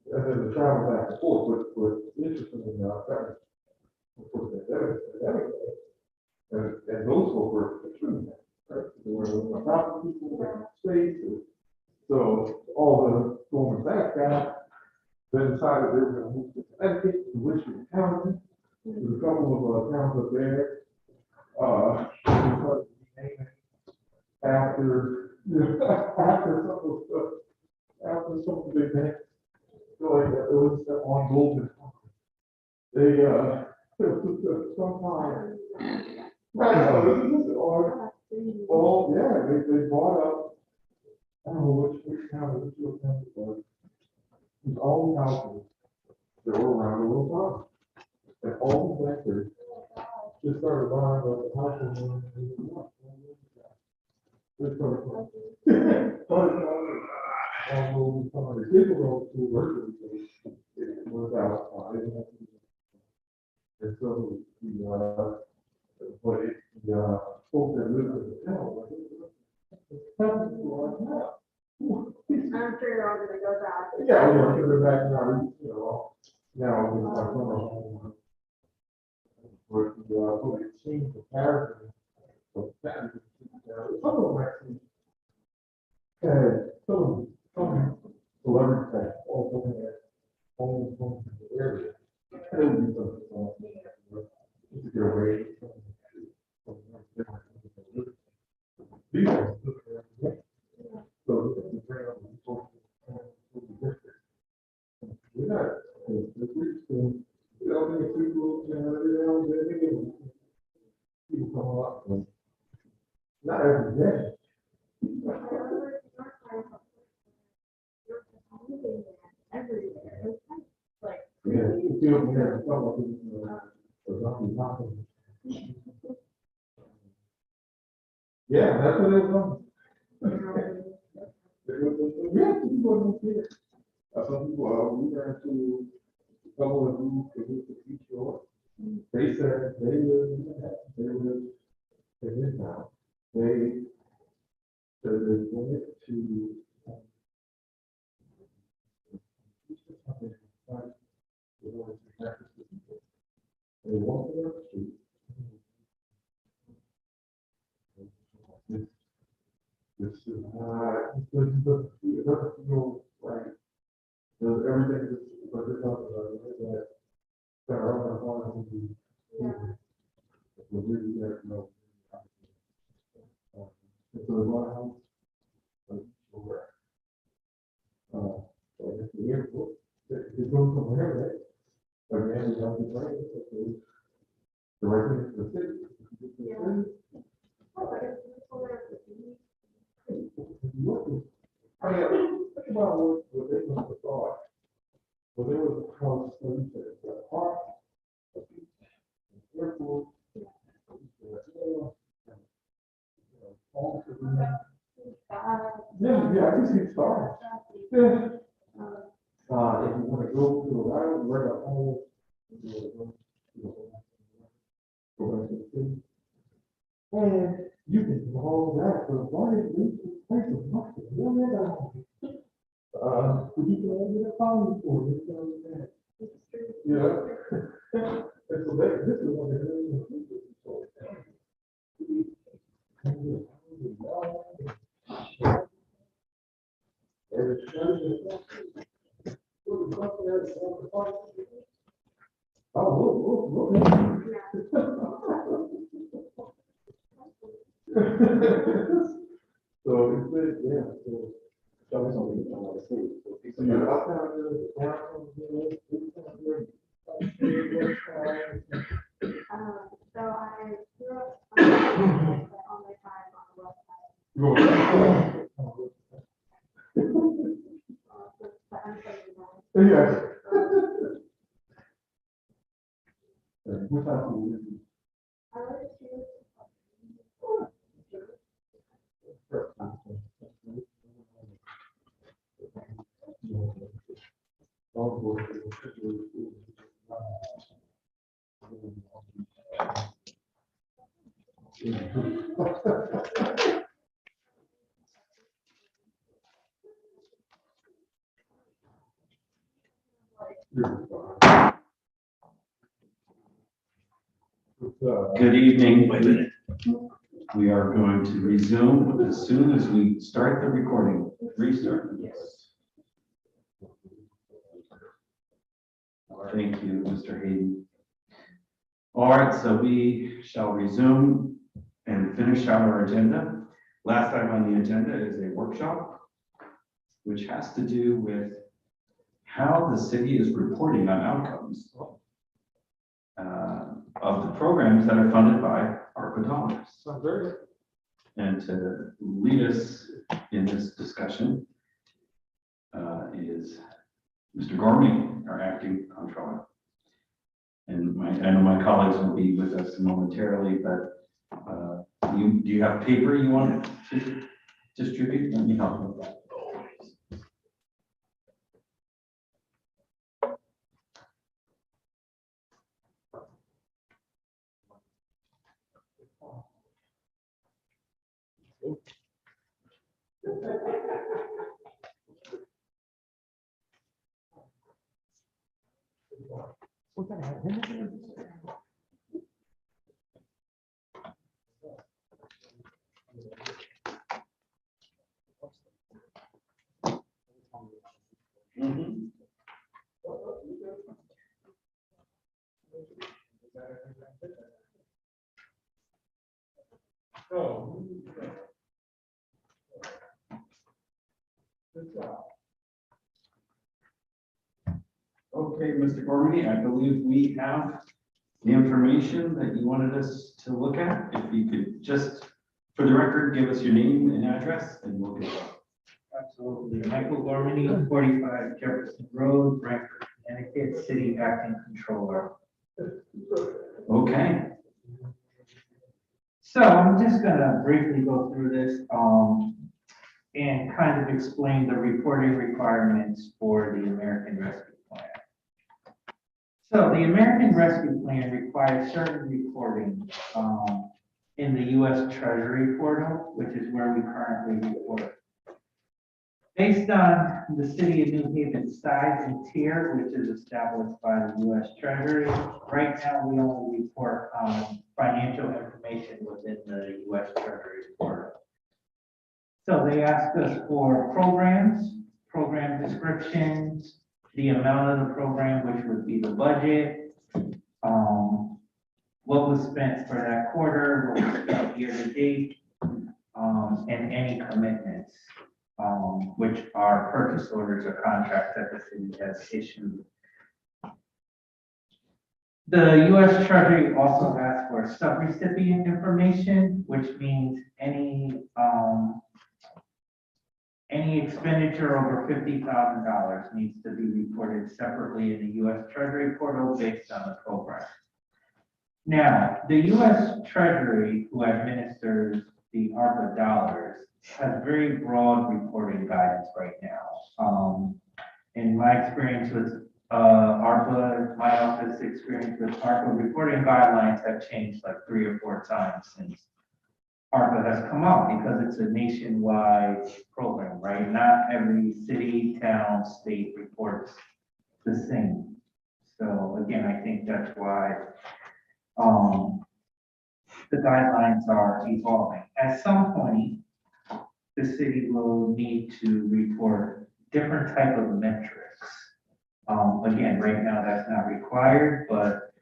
as a travel back and forth, but interesting enough, that was, and those folks were extremely bad, right? There were a thousand people in space, so all the Goldman Sachs guys then decided they were gonna move to Connecticut, to Richmond County. There's a couple of towns up there, because after, after some of the stuff, after some of the big things, so like, it was on Goldman. They, sometime, oh, yeah, they bought up, I don't know which town, which little town it was. It was all the houses that were around the little town. And all the investors just started buying the houses. They started some of the people go to work, it was out. And so, but the folks that live in the town, like, I'm sure you're all gonna go back. yeah, we're back now, you know, now with our summer. But the exchange comparison of that, some of them actually had some celebrities that also had homes in the area. And it would be something, just to get away. These are, so it's bring up the social, we're not, you know, people, people come up, not every day. Everywhere, like. Yeah, you feel there, some of them, nothing happened. Yeah, that's what it was. Yeah, people don't care. Some people, we ran to a couple of them, to teach you. They said they live in that, they live in this town. They said they wanted to. They walked down the street. This is it doesn't feel right. There's everything that's, but there's nothing that are on the phone will be. We're really there, no. It's a lot of house. So it's the airport, it's going somewhere, right? Again, we have the train, the residents of the city. I mean, think about what they must have thought. Well, there was a house, a park, a beach, an airport. Yeah, I can see stars. Yeah. If you want to go to the island, where the whole. And you can do all that, but why did we place of nothing? We can only get a phone for it. Yeah. And so this is what they're doing. So I grew up on my time on the west side. But I'm 79. Yes. I went to Good evening. We are going to resume as soon as we start the recording. Restart. Yes. Thank you, Mr. Hayden. All right, so we shall resume and finish out our agenda. Last time on the agenda is a workshop, which has to do with how the city is reporting on outcomes of the programs that are funded by ARPA dollars. And to lead us in this discussion is Mr. Gormley, our acting comptroller. And I know my colleagues will be with us momentarily, but do you have paper you want to distribute? Let me help you with that. Okay, Mr. Gormley, I believe we have the information that you wanted us to look at. If you could just, for the record, give us your name and address and we'll get started. Absolutely. Michael Gormley, 45 Jefferson Road, Brantford, Connecticut, City Acting Controller. Okay. So I'm just gonna briefly go through this, and kind of explain the reporting requirements for the American Rescue Plan. So the American Rescue Plan requires certain reporting, in the U.S. Treasury portal, which is where we currently report. Based on the city of New Haven's size and tier, which is established by the U.S. Treasury, right now we only report financial information within the U.S. Treasury portal. So they ask us for programs, program descriptions, the amount of the program, which would be the budget, what was spent for that quarter, what was spent year to date, and any commitments, which are purchase orders or contracts that the city has issued. The U.S. Treasury also asks for subrecipient information, which means any expenditure over $50,000 needs to be reported separately in the U.S. Treasury portal based on the program. Now, the U.S. Treasury, who administers the ARPA dollars, has very broad reporting guidance right now. In my experience with ARPA, my office experience with ARPA reporting guidelines have changed like 3 or 4 times since ARPA has come out, because it's a nationwide program, right? Not every city, town, state reports the same. So again, I think that's why the guidelines are evolving. At some point, the city will need to report different type of metrics Again, right now, that's not required, but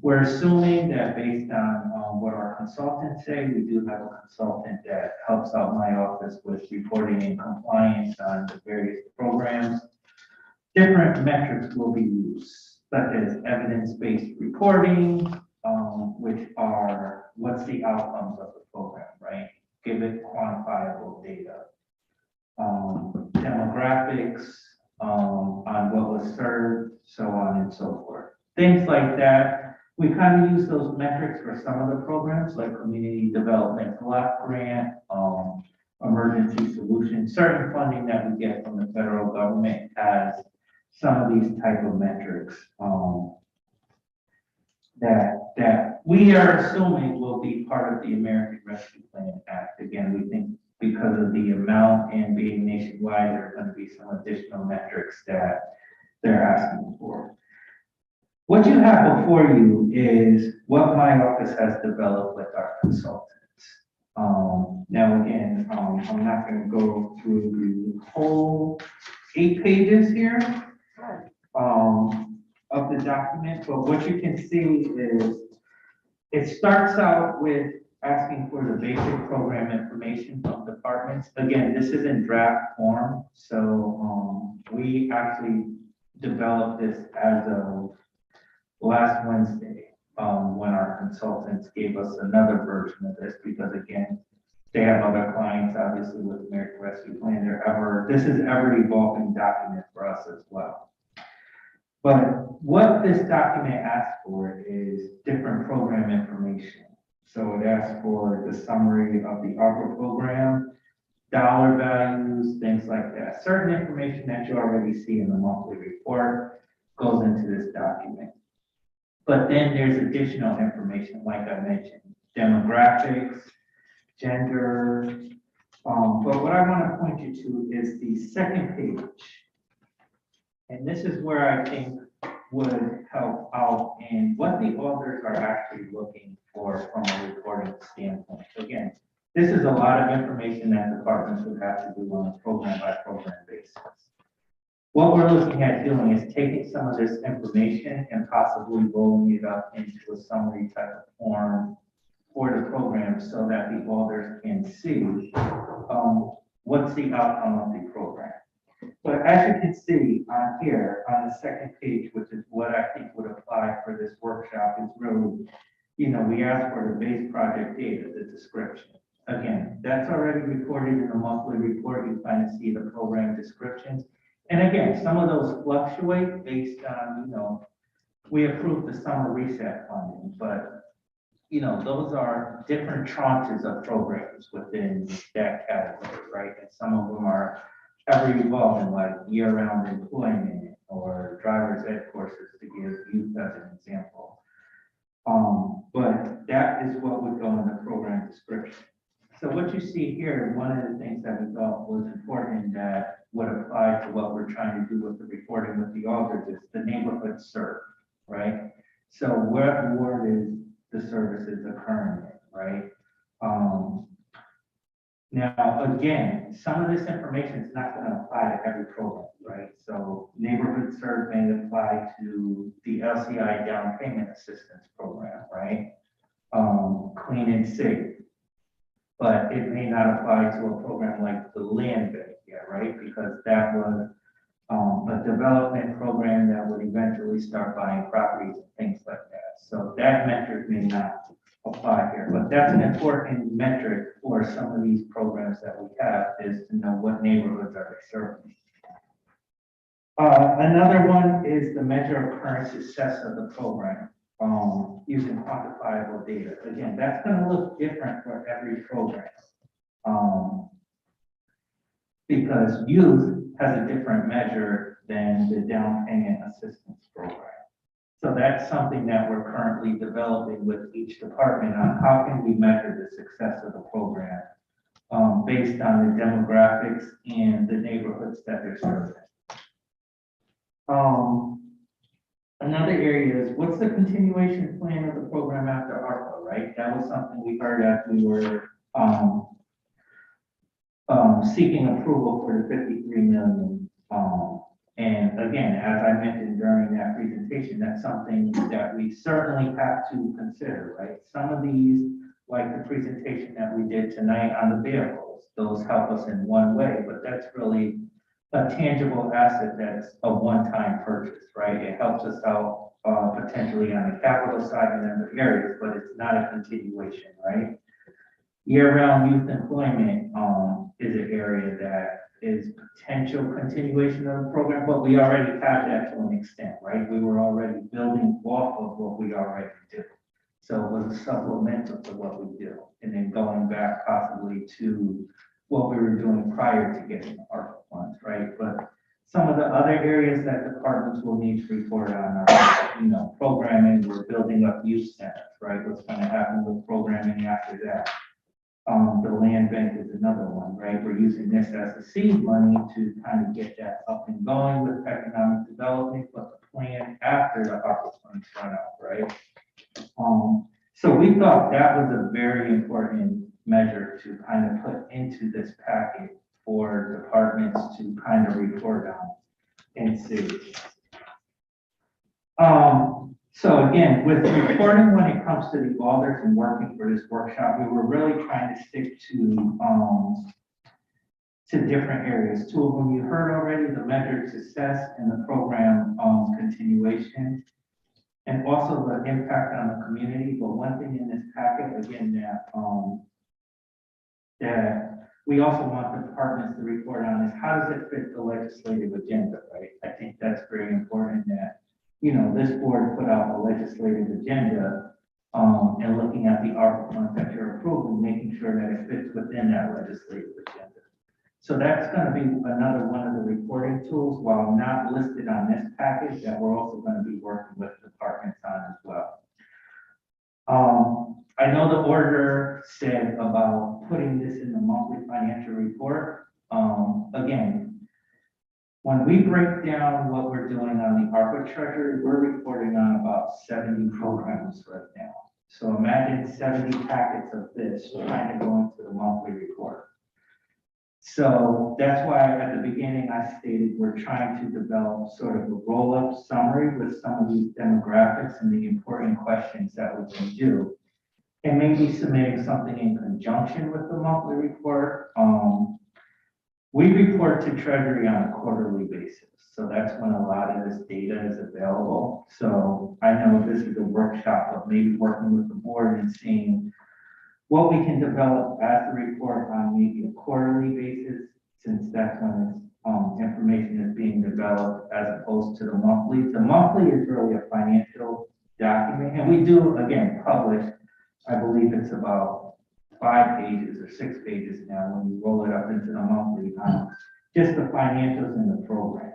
we're assuming that based on, what our consultants say, we do have a consultant that helps out my office with reporting and compliance on the various programs. Different metrics will be used, such as evidence-based reporting, which are, what's the outcomes of the program, right? Give it quantifiable data. Demographics, on what was served, so on and so forth. Things like that. We kind of use those metrics for some of the programs, like Community Development Block Grant, Emergency Solutions. Certain funding that we get from the federal government has some of these type of metrics, that we are assuming will be part of the American Rescue Plan Act. Again, we think because of the amount and being nationwide, there are going to be some additional metrics that they're asking for. What you have before you is what my office has developed with our consultants. Now, again, I'm not going to go through the whole 8 pages here of the document, but what you can see is it starts out with asking for the basic program information from departments. Again, this is in draft form, so we actually developed this as of last Wednesday, when our consultants gave us another version of this, because again, they have other clients, obviously, with American Rescue Plan. This is ever evolving document for us as well. But what this document asks for is different program information. So it asks for the summary of the ARPA program, dollar values, things like that. Certain information that you already see in the monthly report goes into this document. But then there's additional information, like I mentioned, demographics, gender. But what I want to point you to is the second page. And this is where I think would help out in what the authors are actually looking for from a reporting standpoint. Again, this is a lot of information that departments would have to do on a program by program basis. What we're looking at doing is taking some of this information and possibly rolling it up into a summary type of form for the program so that the authors can see what's the outcome of the program. But as you can see on here, on the second page, which is what I think would apply for this workshop, is really, we ask for the base project data, the description. Again, that's already recorded in the monthly report. You kind of see the program descriptions. And again, some of those fluctuate based on, we approved the summer reset funding, but, those are different tranches of programs within that category, right? And some of them are ever evolving, like year-round employment or driver's ed courses, to give youth as an example. But that is what would go in the program description. So what you see here, one of the things that we thought was important that would apply to what we're trying to do with the reporting with the authors is the neighborhood served, right? So what ward is the services occurring in, right? Now, again, some of this information is not going to apply to every program, right? So neighborhood served may apply to the LCI down payment assistance program, right? Clean and safe. But it may not apply to a program like the land bank, right? Because that was a development program that would eventually start buying properties and things like that. So that metric may not apply here, but that's an important metric for some of these programs that we have, is to know what neighborhoods are they serving. Another one is the measure of current success of the program. Using quantifiable data. Again, that's going to look different for every program. Because youth has a different measure than the down payment assistance program. So that's something that we're currently developing with each department on how can we measure the success of the program based on the demographics and the neighborhoods that they're serving. Another area is, what's the continuation plan of the program after ARPA, right? That was something we heard as we were seeking approval for the 53 million And again, as I mentioned during that presentation, that's something that we certainly have to consider, right? Some of these, like the presentation that we did tonight on the vehicles, those help us in one way, but that's really a tangible asset that's a one-time purchase, right? It helps us out potentially on the capital side and other areas, but it's not a continuation, right? Year-round youth employment is an area that is potential continuation of the program, but we already have that to an extent, right? We were already building off of what we already do. So it was a supplemental to what we do, and then going back possibly to what we were doing prior to getting the ARPA funds, right? But some of the other areas that departments will need to report on are, programming, we're building up youth centers, right? What's gonna happen with programming after that? The land bank is another one, right? We're using this as a seed money to kind of get that up and going with economic development, but the plan after the ARPA funds run out, right? So we thought that was a very important measure to kind of put into this packet for departments to kind of report on and see. So again, with reporting when it comes to the auditors and working for this workshop, we were really trying to stick to different areas. Two of them you heard already, the measured success and the program continuation, and also the impact on the community. But one thing in this packet, again, that we also want the departments to report on is how does it fit the legislative agenda, right? I think that's very important that, this board put out a legislative agenda and looking at the ARPA funds that you're approving, making sure that it fits within that legislative agenda. So that's going to be another one of the reporting tools, while not listed on this package, that we're also going to be working with departments on as well. I know the order said about putting this in the monthly financial report. Again, when we break down what we're doing on the ARPA treasury, we're reporting on about 70 programs right now. So imagine 70 packets of this trying to go into the monthly report. So that's why at the beginning I stated we're trying to develop sort of a roll-up summary with some of these demographics and the important questions that we can do. And maybe submitting something in conjunction with the monthly report. We report to Treasury on a quarterly basis. So that's when a lot of this data is available. So I know this is a workshop of maybe working with the board and seeing what we can develop as a report on maybe a quarterly basis, since that's when information is being developed as opposed to the monthly. The monthly is really a financial document, and we do, again, publish, I believe it's about 5 pages or 6 pages now when you roll it up into the monthly, just the financials and the programs.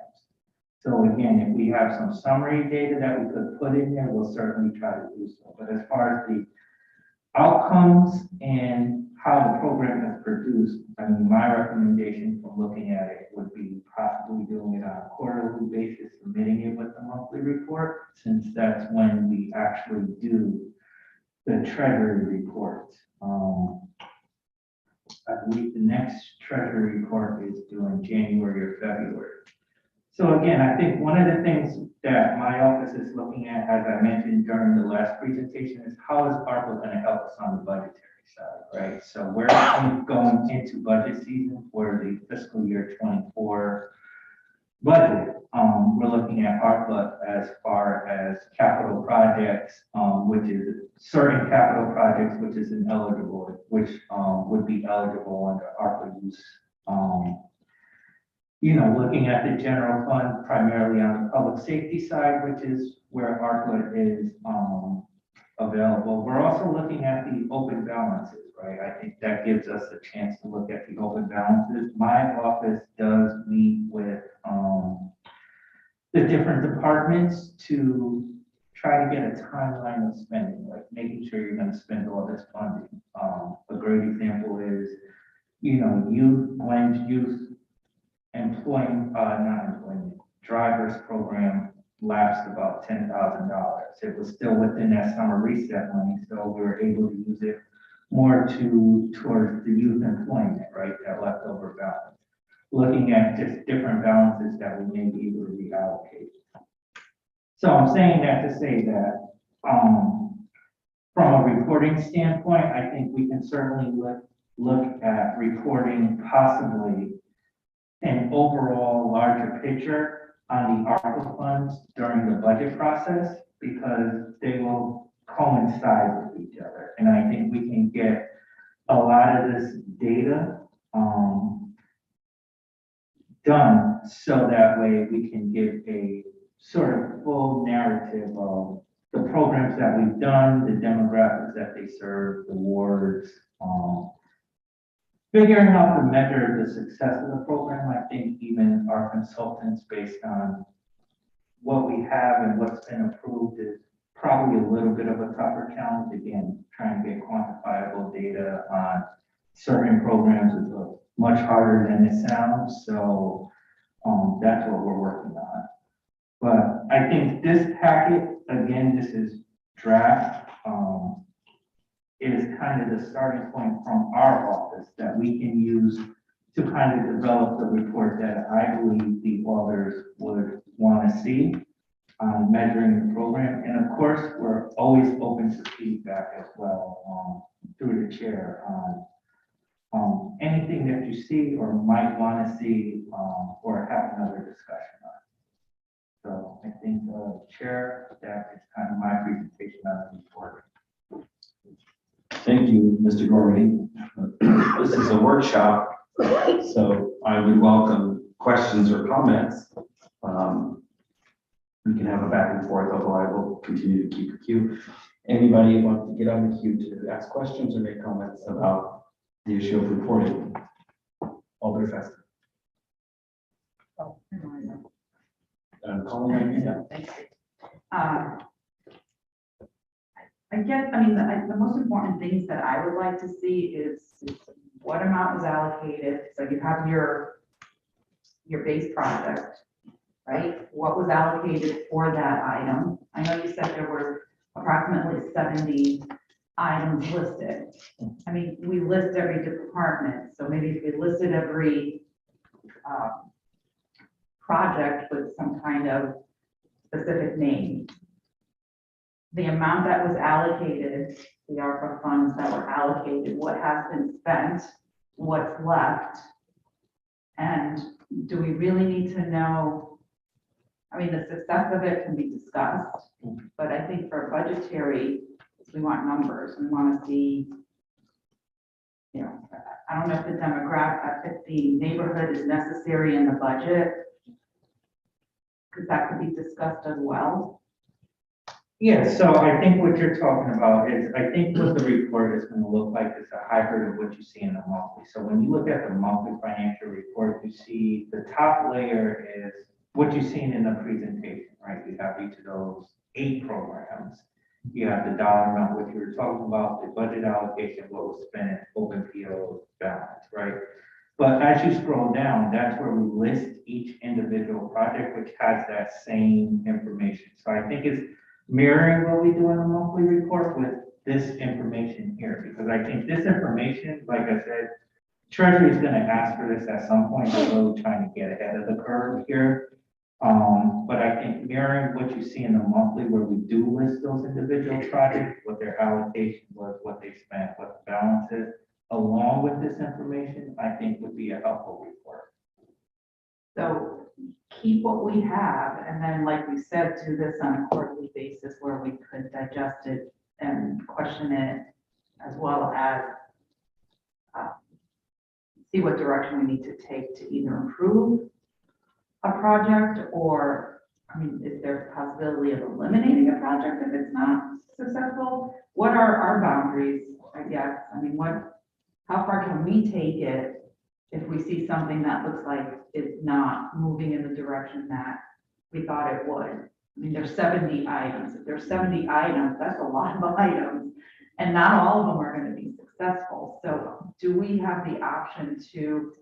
So again, if we have some summary data that we could put in there, we'll certainly try to do so. But as far as the outcomes and how the program is produced, I mean, my recommendation from looking at it would be possibly doing it on a quarterly basis, submitting it with the monthly report, since that's when we actually do the treasury report. I believe the next treasury report is due in January or February. So again, I think one of the things that my office is looking at, as I mentioned during the last presentation, is how is ARPA going to help us on the budgetary side, right? So we're going into budget season for the fiscal year 24 budget. We're looking at ARPA as far as capital projects, which is certain capital projects, which is ineligible, which would be eligible under ARPA use. Looking at the general fund primarily on the public safety side, which is where ARPA is available. We're also looking at the open balances, right? I think that gives us a chance to look at the open balances. My office does meet with the different departments to try to get a timeline of spending, like making sure you're going to spend all this funding. A great example is, youth drivers program lapsed about $10,000. It was still within that summer reset money, so we were able to use it more towards the youth employment, right? That leftover balance. looking at just different balances that we may be able to reallocate. So I'm saying that to say that, from a reporting standpoint, I think we can certainly look at reporting possibly an overall larger picture on the ARPA funds during the budget process, because they will coincide with each other. And I think we can get a lot of this data, done, so that way we can give a sort of full narrative of the programs that we've done, the demographics that they serve, the wards, figuring out the measure of the success of the program. I think even our consultants, based on what we have and what's been approved, is probably a little bit of a tougher challenge. Again, trying to get quantifiable data on certain programs is much harder than it sounds. So that's what we're working on. But I think this packet, again, this is draft, is kind of the starting point from our office that we can use to kind of develop the report that I believe the others would want to see on measuring the program. And of course, we're always open to feedback as well, through the chair on anything that you see or might want to see, or have another discussion on. So I think, Chair, that is kind of my presentation on the report. Thank you, Mr. Gormley. This is a workshop, so I would welcome questions or comments. We can have a back and forth, although I will continue to keep a queue. Anybody want to get on the queue to ask questions or make comments about the issue of reporting? Alder Fester. I'm calling on you now. I guess, I mean, the most important things that I would like to see is what amount was allocated. So you have your base project, right? What was allocated for that item? I know you said there were approximately 70 items listed. I mean, we list every department, so maybe if we listed every project with some kind of specific name. The amount that was allocated, the ARPA funds that were allocated, what has been spent, what's left, and do we really need to know? I mean, the success of it can be discussed, but I think for budgetary, we want numbers. We want to see, you know, I don't know if the demographic, if the neighborhood is necessary in the budget, because that could be discussed as well. Yeah, so I think what you're talking about is, I think what the report is going to look like is a hybrid of what you see in the monthly. So when you look at the monthly financial report, you see the top layer is what you've seen in the presentation, right? You have each of those 8 programs. You have the dollar amount, what you were talking about, the budget allocation, what was spent, open PO balance, right? But as you scroll down, that's where we list each individual project, which has that same information. So I think it's mirroring what we do in the monthly report with this information here, because I think this information, like I said, Treasury is going to ask for this at some point. They're really trying to get ahead of the curve here. But I think mirroring what you see in the monthly, where we do list those individual projects, what their allocation was, what they spent, what the balance is, along with this information, I think would be a helpful report. So keep what we have, and then, like we said, do this on a quarterly basis where we could digest it and question it, as well as see what direction we need to take to either improve a project, or, I mean, is there a possibility of eliminating a project if it's not successful? What are our boundaries, I guess? I mean, how far can we take it if we see something that looks like it's not moving in the direction that we thought it would? I mean, there's 70 items. If there's 70 items, that's a lot of items, and not all of them are going to be successful. So do we have the option to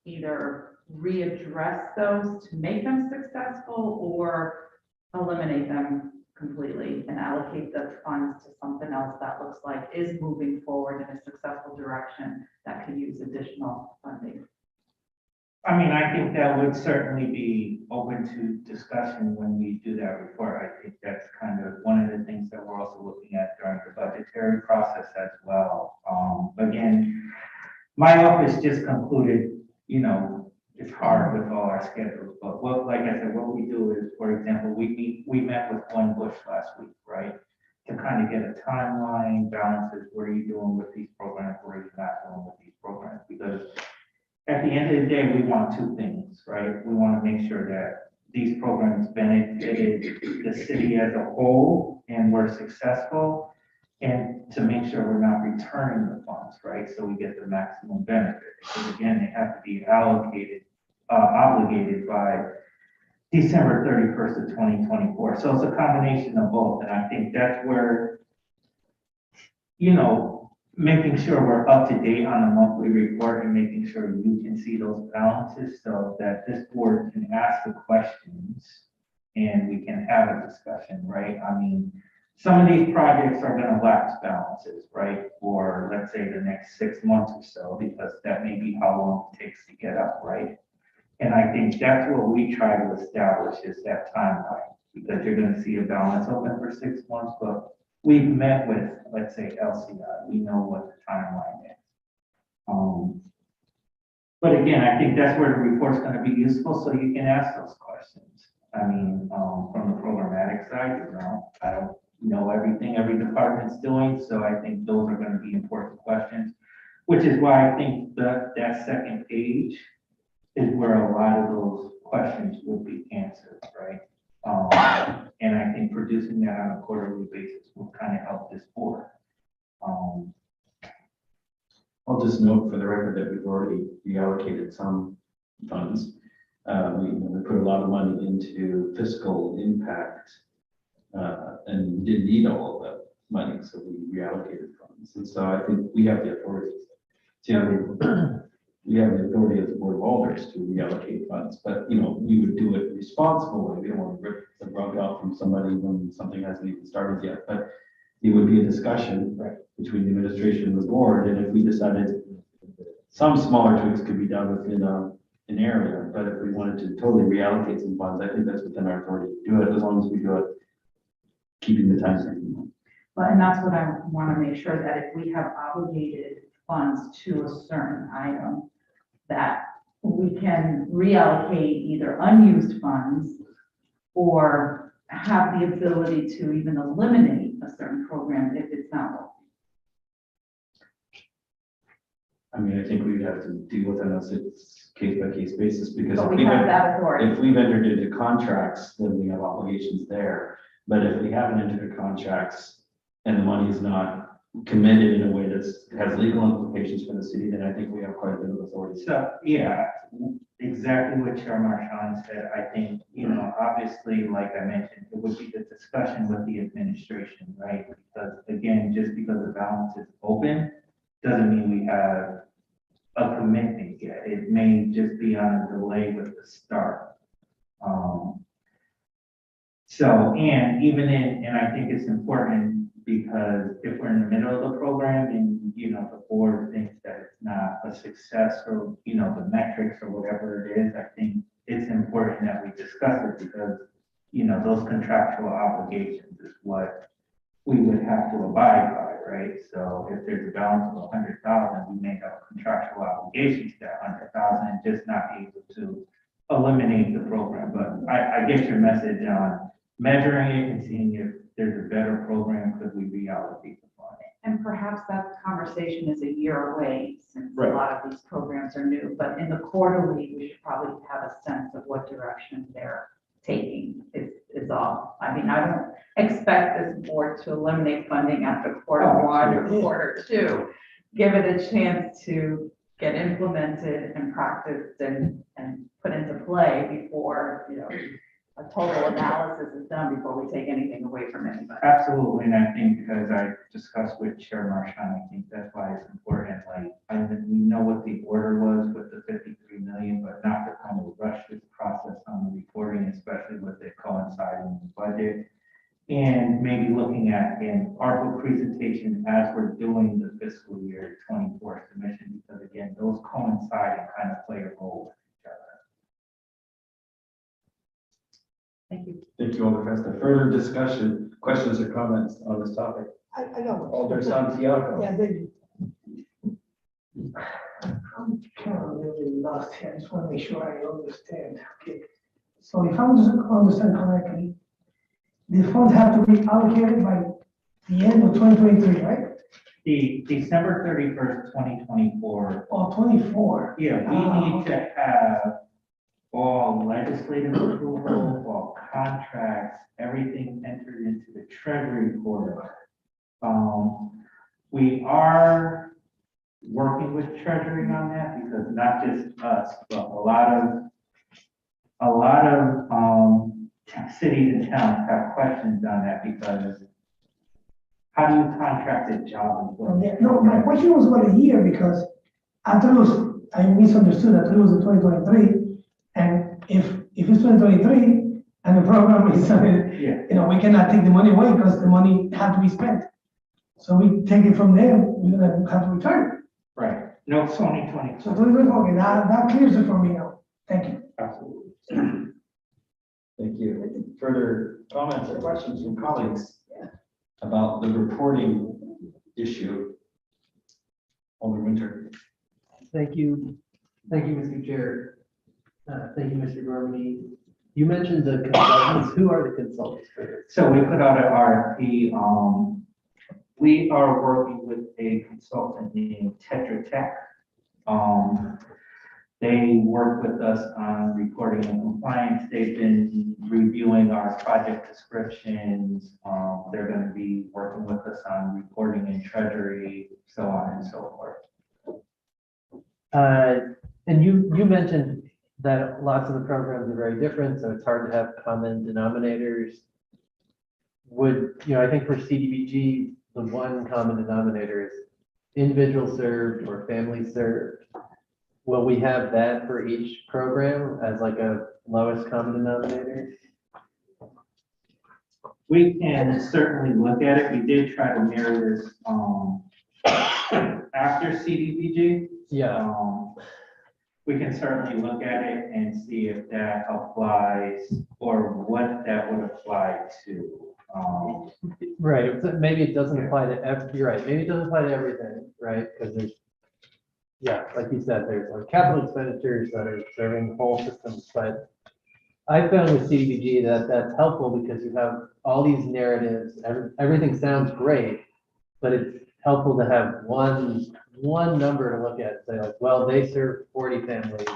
either readdress those to make them successful, or eliminate them completely and allocate the funds to something else that looks like is moving forward in a successful direction that could use additional funding? I mean, I think that would certainly be open to discussion when we do that report. I think that's kind of one of the things that we're also looking at during the budgetary process as well. Again, my office just concluded, it's hard with all our schedules, but like I said, what we do is, for example, we met with One Bush last week, right? To kind of get a timeline, balances, what are you doing with these programs, what are you not doing with these programs? Because at the end of the day, we want two things, right? We want to make sure that these programs benefited the city as a whole and we're successful, and to make sure we're not returning the funds, right? So we get the maximum benefit. Because again, they have to be obligated by December 31st of 2024. So it's a combination of both. And I think that's where, making sure we're up to date on the monthly report and making sure you can see those balances so that this board can ask the questions and we can have a discussion, right? I mean, some of these projects are gonna lapse balances, right? For, let's say, the next 6 months or so, because that may be how long it takes to get up, right? And I think that's what we try to establish is that timeline, because you're gonna see a balance open for 6 months, but we've met with, let's say, LCI, we know what the timeline is. But again, I think that's where the report's gonna be useful, so you can ask those questions. I mean, from the programmatic side, I don't know everything every department's doing, so I think those are gonna be important questions, which is why I think that second page is where a lot of those questions will be answered, right? And I think producing that on a quarterly basis will kind of help this board. I'll just note for the record that we've already reallocated some funds. We put a lot of money into fiscal impact, and didn't need all of that money, so we reallocated funds. And so I think we have the authority as the board of alders to reallocate funds, but, we would do it responsibly. We don't want to rip the rug out from somebody when something hasn't even started yet, but it would be a discussion between the administration and the board, and if we decided some smaller tweaks could be done within an area, but if we wanted to totally reallocate some funds, I think that's within our authority to do it, as long as we do it keeping the time frame. But, and that's what I want to make sure that if we have obligated funds to a certain item, that we can reallocate either unused funds or have the ability to even eliminate a certain program if it's not working. I mean, I think we'd have to deal with it on a case by case basis, because But we have that authority. if we've entered into contracts, then we have obligations there. But if we haven't entered into contracts and the money is not committed in a way that has legal implications for the city, then I think we have quite a bit of authority. So, yeah, exactly what Chair Marchand said. I think, obviously, like I mentioned, it would be the discussion with the administration, right? Because again, just because the balance is open, doesn't mean we have a commitment yet. It may just be on a delay with the start. And I think it's important because if we're in the middle of the program and, the board thinks that it's not a success or, the metrics or whatever it is, I think it's important that we discuss it because, those contractual obligations is what we would have to abide by, right? So if there's a balance of 100,000, we may have contractual obligations to that 100,000 and just not be able to eliminate the program. But I get your message on measuring it and seeing if there's a better program, could we reallocate the money? And perhaps that conversation is a year away since Right. a lot of these programs are new, but in the quarterly, we should probably have a sense of what direction they're taking is all. I mean, I don't expect this board to eliminate funding after quarter one or quarter two. Give it a chance to get implemented and practiced and put into play before, a total analysis is done before we take anything away from anybody. Absolutely, and I think as I discussed with Chair Marchand, I think that's why it's important, we know what the order was with the 53 million, but not to kind of rush this process on the reporting, especially with it coinciding with the budget. And maybe looking at an ARPA presentation as we're doing the fiscal year 24 submission, because again, those coincide and kind of play a role with each other. Thank you. Thank you, Alder Festa. Further discussion, questions or comments on this topic? I know. Alder Santiago. Yeah, David. I'm kind of a little bit lost here. I just want to make sure I understand. Okay. So if I understand correctly, the funds have to be allocated by the end of 2023, right? The December 31st, 2024, Or 24? yeah, we need to have all legislative approval, all contracts, everything entered into the treasury portal. We are working with treasury on that because not just us, but a lot of cities and towns have questions on that because how do you contract a job employee? Yeah, no, my question was about a year because I thought it was, I misunderstood. I thought it was in 2023. And if it's 2023 and the program is, Yeah. you know, we cannot take the money away because the money had to be spent. So we take it from there, we're gonna have to return it. Right, no, it's 2020. So 2024, okay, that clears it for me now. Thank you. Absolutely. Thank you. Further comments or questions from colleagues about the reporting issue? Alder Winter. Thank you. Thank you, Mr. Chair. Thank you, Mr. Gormley. You mentioned the consultants. Who are the consultants for this? So we put out an RFP. We are working with a consultant named Tetra Tech. They work with us on reporting and compliance. They've been reviewing our project descriptions. They're going to be working with us on reporting and treasury, so on and so forth. And you mentioned that lots of the programs are very different, so it's hard to have common denominators. I think for CDBG, the one common denominator is individual served or family served. Will we have that for each program as like a lowest common denominator? We can certainly look at it. We did try to mirror this after CDBG. Yeah. We can certainly look at it and see if that applies or what that would apply to. Right, so maybe it doesn't apply to you're right, maybe it doesn't apply to everything, right? Because there's, yeah, like you said, there's like capital expenditures that are serving whole systems, but I found with CDBG that that's helpful because you have all these narratives, everything sounds great, but it's helpful to have one number to look at, say like, well, they serve 40 families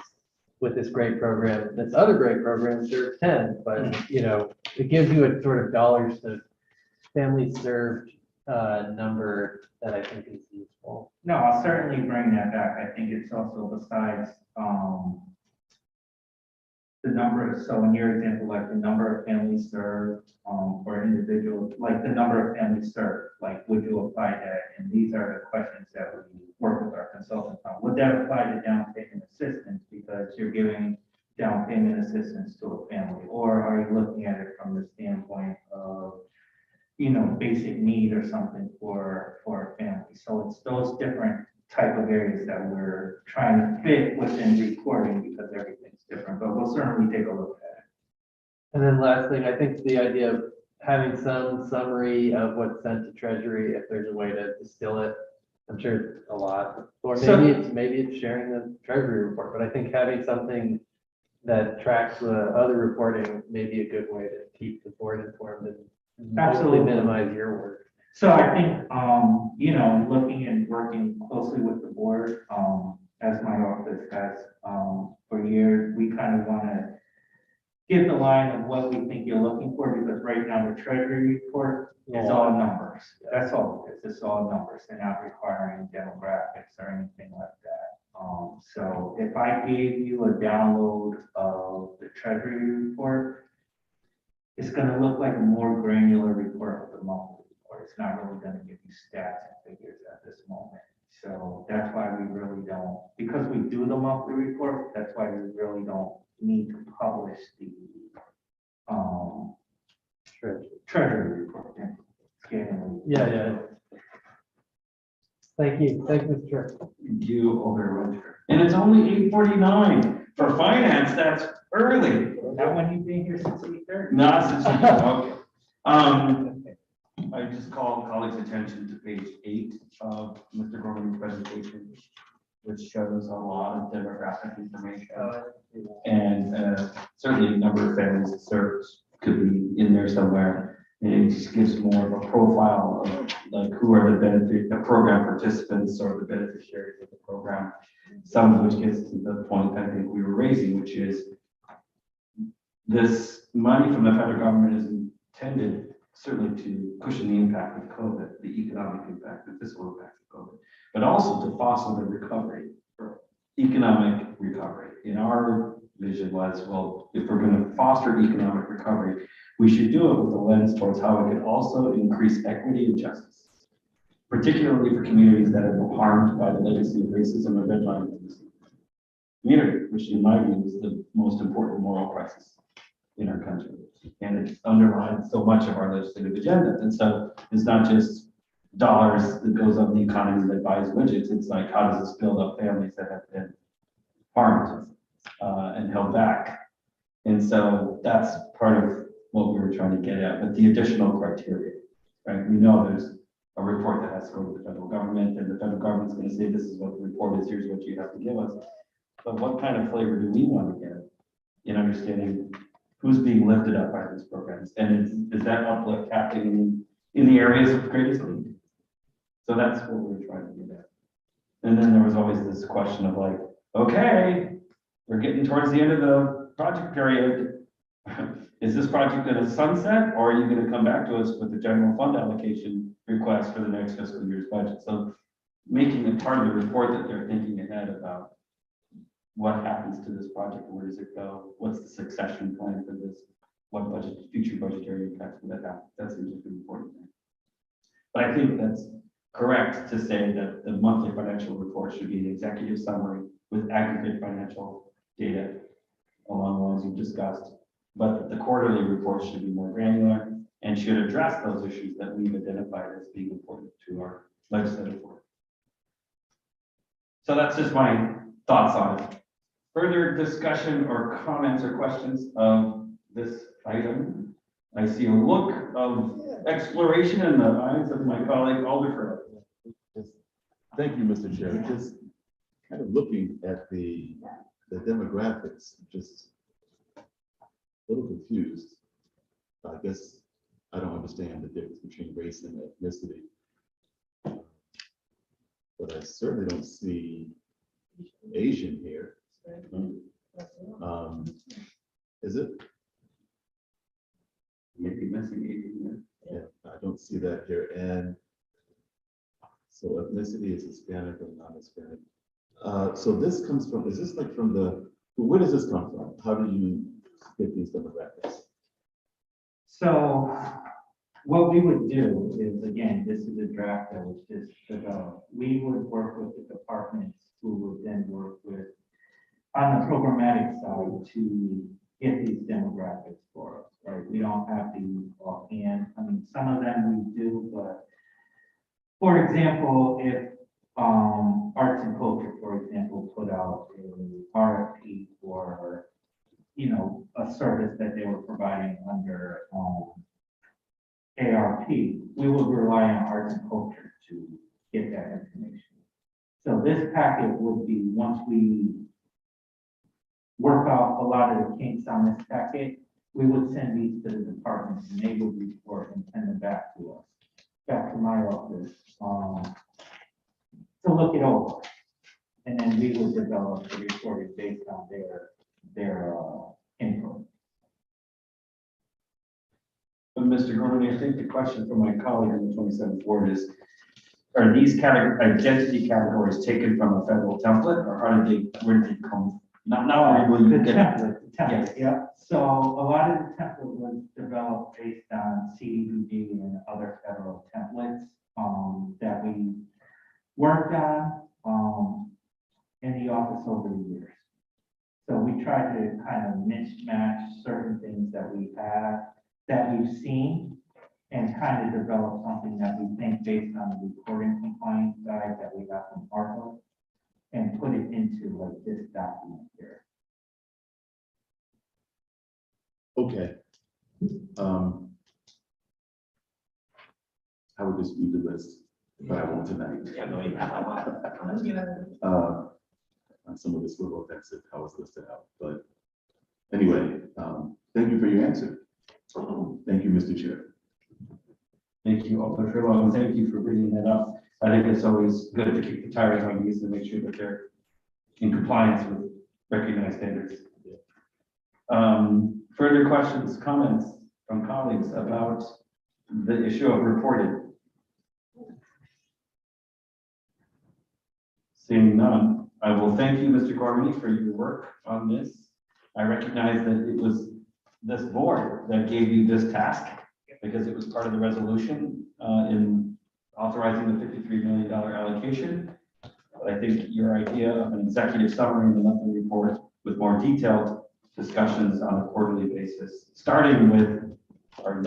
with this great program, this other great program serves 10, but it gives you a sort of dollars to families served number that I think is useful. No, I'll certainly bring that back. I think it's also besides the number, so in your example, like the number of families served for individuals, like the number of families served, like would you apply that? And these are the questions that we work with our consultants on. Would that apply to down payment assistance because you're giving down payment assistance to a family? Or are you looking at it from the standpoint of, basic need or something for a family? So it's those different type of areas that we're trying to fit within reporting because everything's different, but we'll certainly take a look at it. And then lastly, I think the idea of having some summary of what's sent to Treasury, if there's a way to distill it, I'm sure it's a lot, or maybe it's sharing the Treasury report, but I think having something that tracks the other reporting may be a good way to keep the board informed and hopefully Absolutely. minimize your work. So I think, looking and working closely with the board, as my office has, for years, we kind of want to give the line of what we think you're looking for, because right now the treasury report is all numbers. That's all it is. It's all numbers. They're not requiring demographics or anything like that. So if I gave you a download of the treasury report, it's going to look like a more granular report of the monthly report. It's not really going to give you stats and figures at this moment. So that's why we really don't, because we do the monthly report, that's why we really don't need to publish the treasury report. Yeah. Thank you, Mr. Chair. Thank you, Alder. And it's only 8:49. For finance, that's early. That one you've been here since 8:30? Not since, okay. I just call colleagues' attention to page 8 of Mr. Gorman's presentation, which shows a lot of demographic information. And certainly a number of families served could be in there somewhere. And it just gives more of a profile of like who are the program participants or the beneficiaries of the program. Some of which gets to the point I think we were raising, which is this money from the federal government is intended certainly to cushion the impact of COVID, the economic impact, the fiscal impact of COVID, but also to foster the recovery, or economic recovery. In our vision was, well, if we're going to foster economic recovery, we should do it with a lens towards how it can also increase equity and justice, particularly for communities that have been harmed by the legacy of racism or redlining community, which in my view is the most important moral crisis in our country. And it's underlined so much of our legislative agenda. And so it's not just dollars that goes up the economy that buys widgets. It's like, how does this build up families that have been harmed and held back? And so that's part of what we were trying to get at, but the additional criteria, right? We know there's a report that has to go to the federal government, and the federal government's going to say, this is what the report is, here's what you have to give us. But what kind of flavor do we want to get in understanding who's being lifted up by these programs? And is that uplift happening in the areas of greatest need? So that's what we were trying to get at. And then there was always this question of like, okay, we're getting towards the end of the project period. Is this project going to sunset, or are you going to come back to us with the general fund allocation request for the next fiscal year's budget? So making it part of the report that they're thinking ahead about what happens to this project, where does it go? What's the succession plan for this? What future budgetary impacts will that have? That's a just important thing. But I think that's correct to say that the monthly financial report should be an executive summary with aggregate financial data along the lines you've discussed. But the quarterly report should be more granular and should address those issues that we've identified as being important to our legislative work. So that's just my thoughts on it. Further discussion or comments or questions of this item? I see a look of exploration in the eyes of my colleague Alder. Thank you, Mr. Chair. Just kind of looking at the demographics, just a little confused. I guess I don't understand the difference between race and ethnicity. But I certainly don't see Asian here. Is it? Maybe missing Asian. Yeah, I don't see that here. And so ethnicity is Hispanic or non-Hispanic. So this comes from, is this like from where does this come from? How do you get these demographics? So what we would do is, again, this is a draft that was just developed. We would work with the departments who would then work with on the programmatic side to get these demographics for us, right? We don't have these offhand. I mean, some of them we do, but for example, if arts and culture, for example, put out an RFP for, a service that they were providing under ARP, we would rely on arts and culture to get that information. So this packet would be, once we work out a lot of the kinks on this packet, we would send these to the departments and they would report and send them back to us, back to my office, to look it over. And then we would develop the report based on their input. But Mr. Gorman, I think the question from my colleague in the 27th Ward is, are these identity categories taken from a federal template, or where did they come? Not really. The template, yeah. So a lot of the template was developed based on CDBG and other federal templates that we worked on in the office over the years. So we tried to kind of mismatch certain things that we have, that we've seen, and trying to develop something that we think based on the reporting compliance guide that we got from ARPA and put it into like this document here. Okay. I would just read the list, but I won't tonight. Some of this was a little offensive, how it's listed out, but anyway, thank you for your answer. Thank you, Mr. Chair. Thank you, Alder Furlong, and thank you for bringing that up. I think it's always good to keep the tires on these and make sure that they're in compliance with recognized standards. Further questions, comments from colleagues about the issue of reporting? Seeing none, I will thank you, Mr. Gormley, for your work on this. I recognize that it was this board that gave you this task because it was part of the resolution in authorizing the $53 million allocation. But I think your idea of an executive summary and a monthly report with more detailed discussions on a quarterly basis, starting with our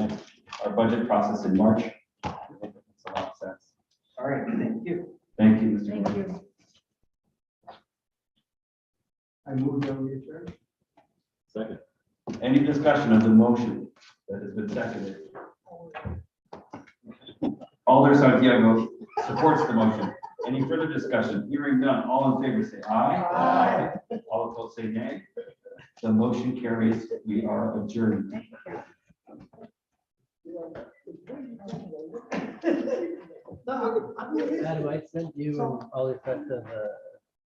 budget process in March, I think that makes a lot of sense. All right, thank you. Thank you, Mr. Thank Gormley. you. I move that we adjourn. Second. Any discussion of the motion that has been seconded? Alder Santiago supports the motion. Any further discussion? Hearing none, all in favor say aye. Aye. All opposed say nay. The motion carries. We are adjourned. Adam, I sent you all the rest of the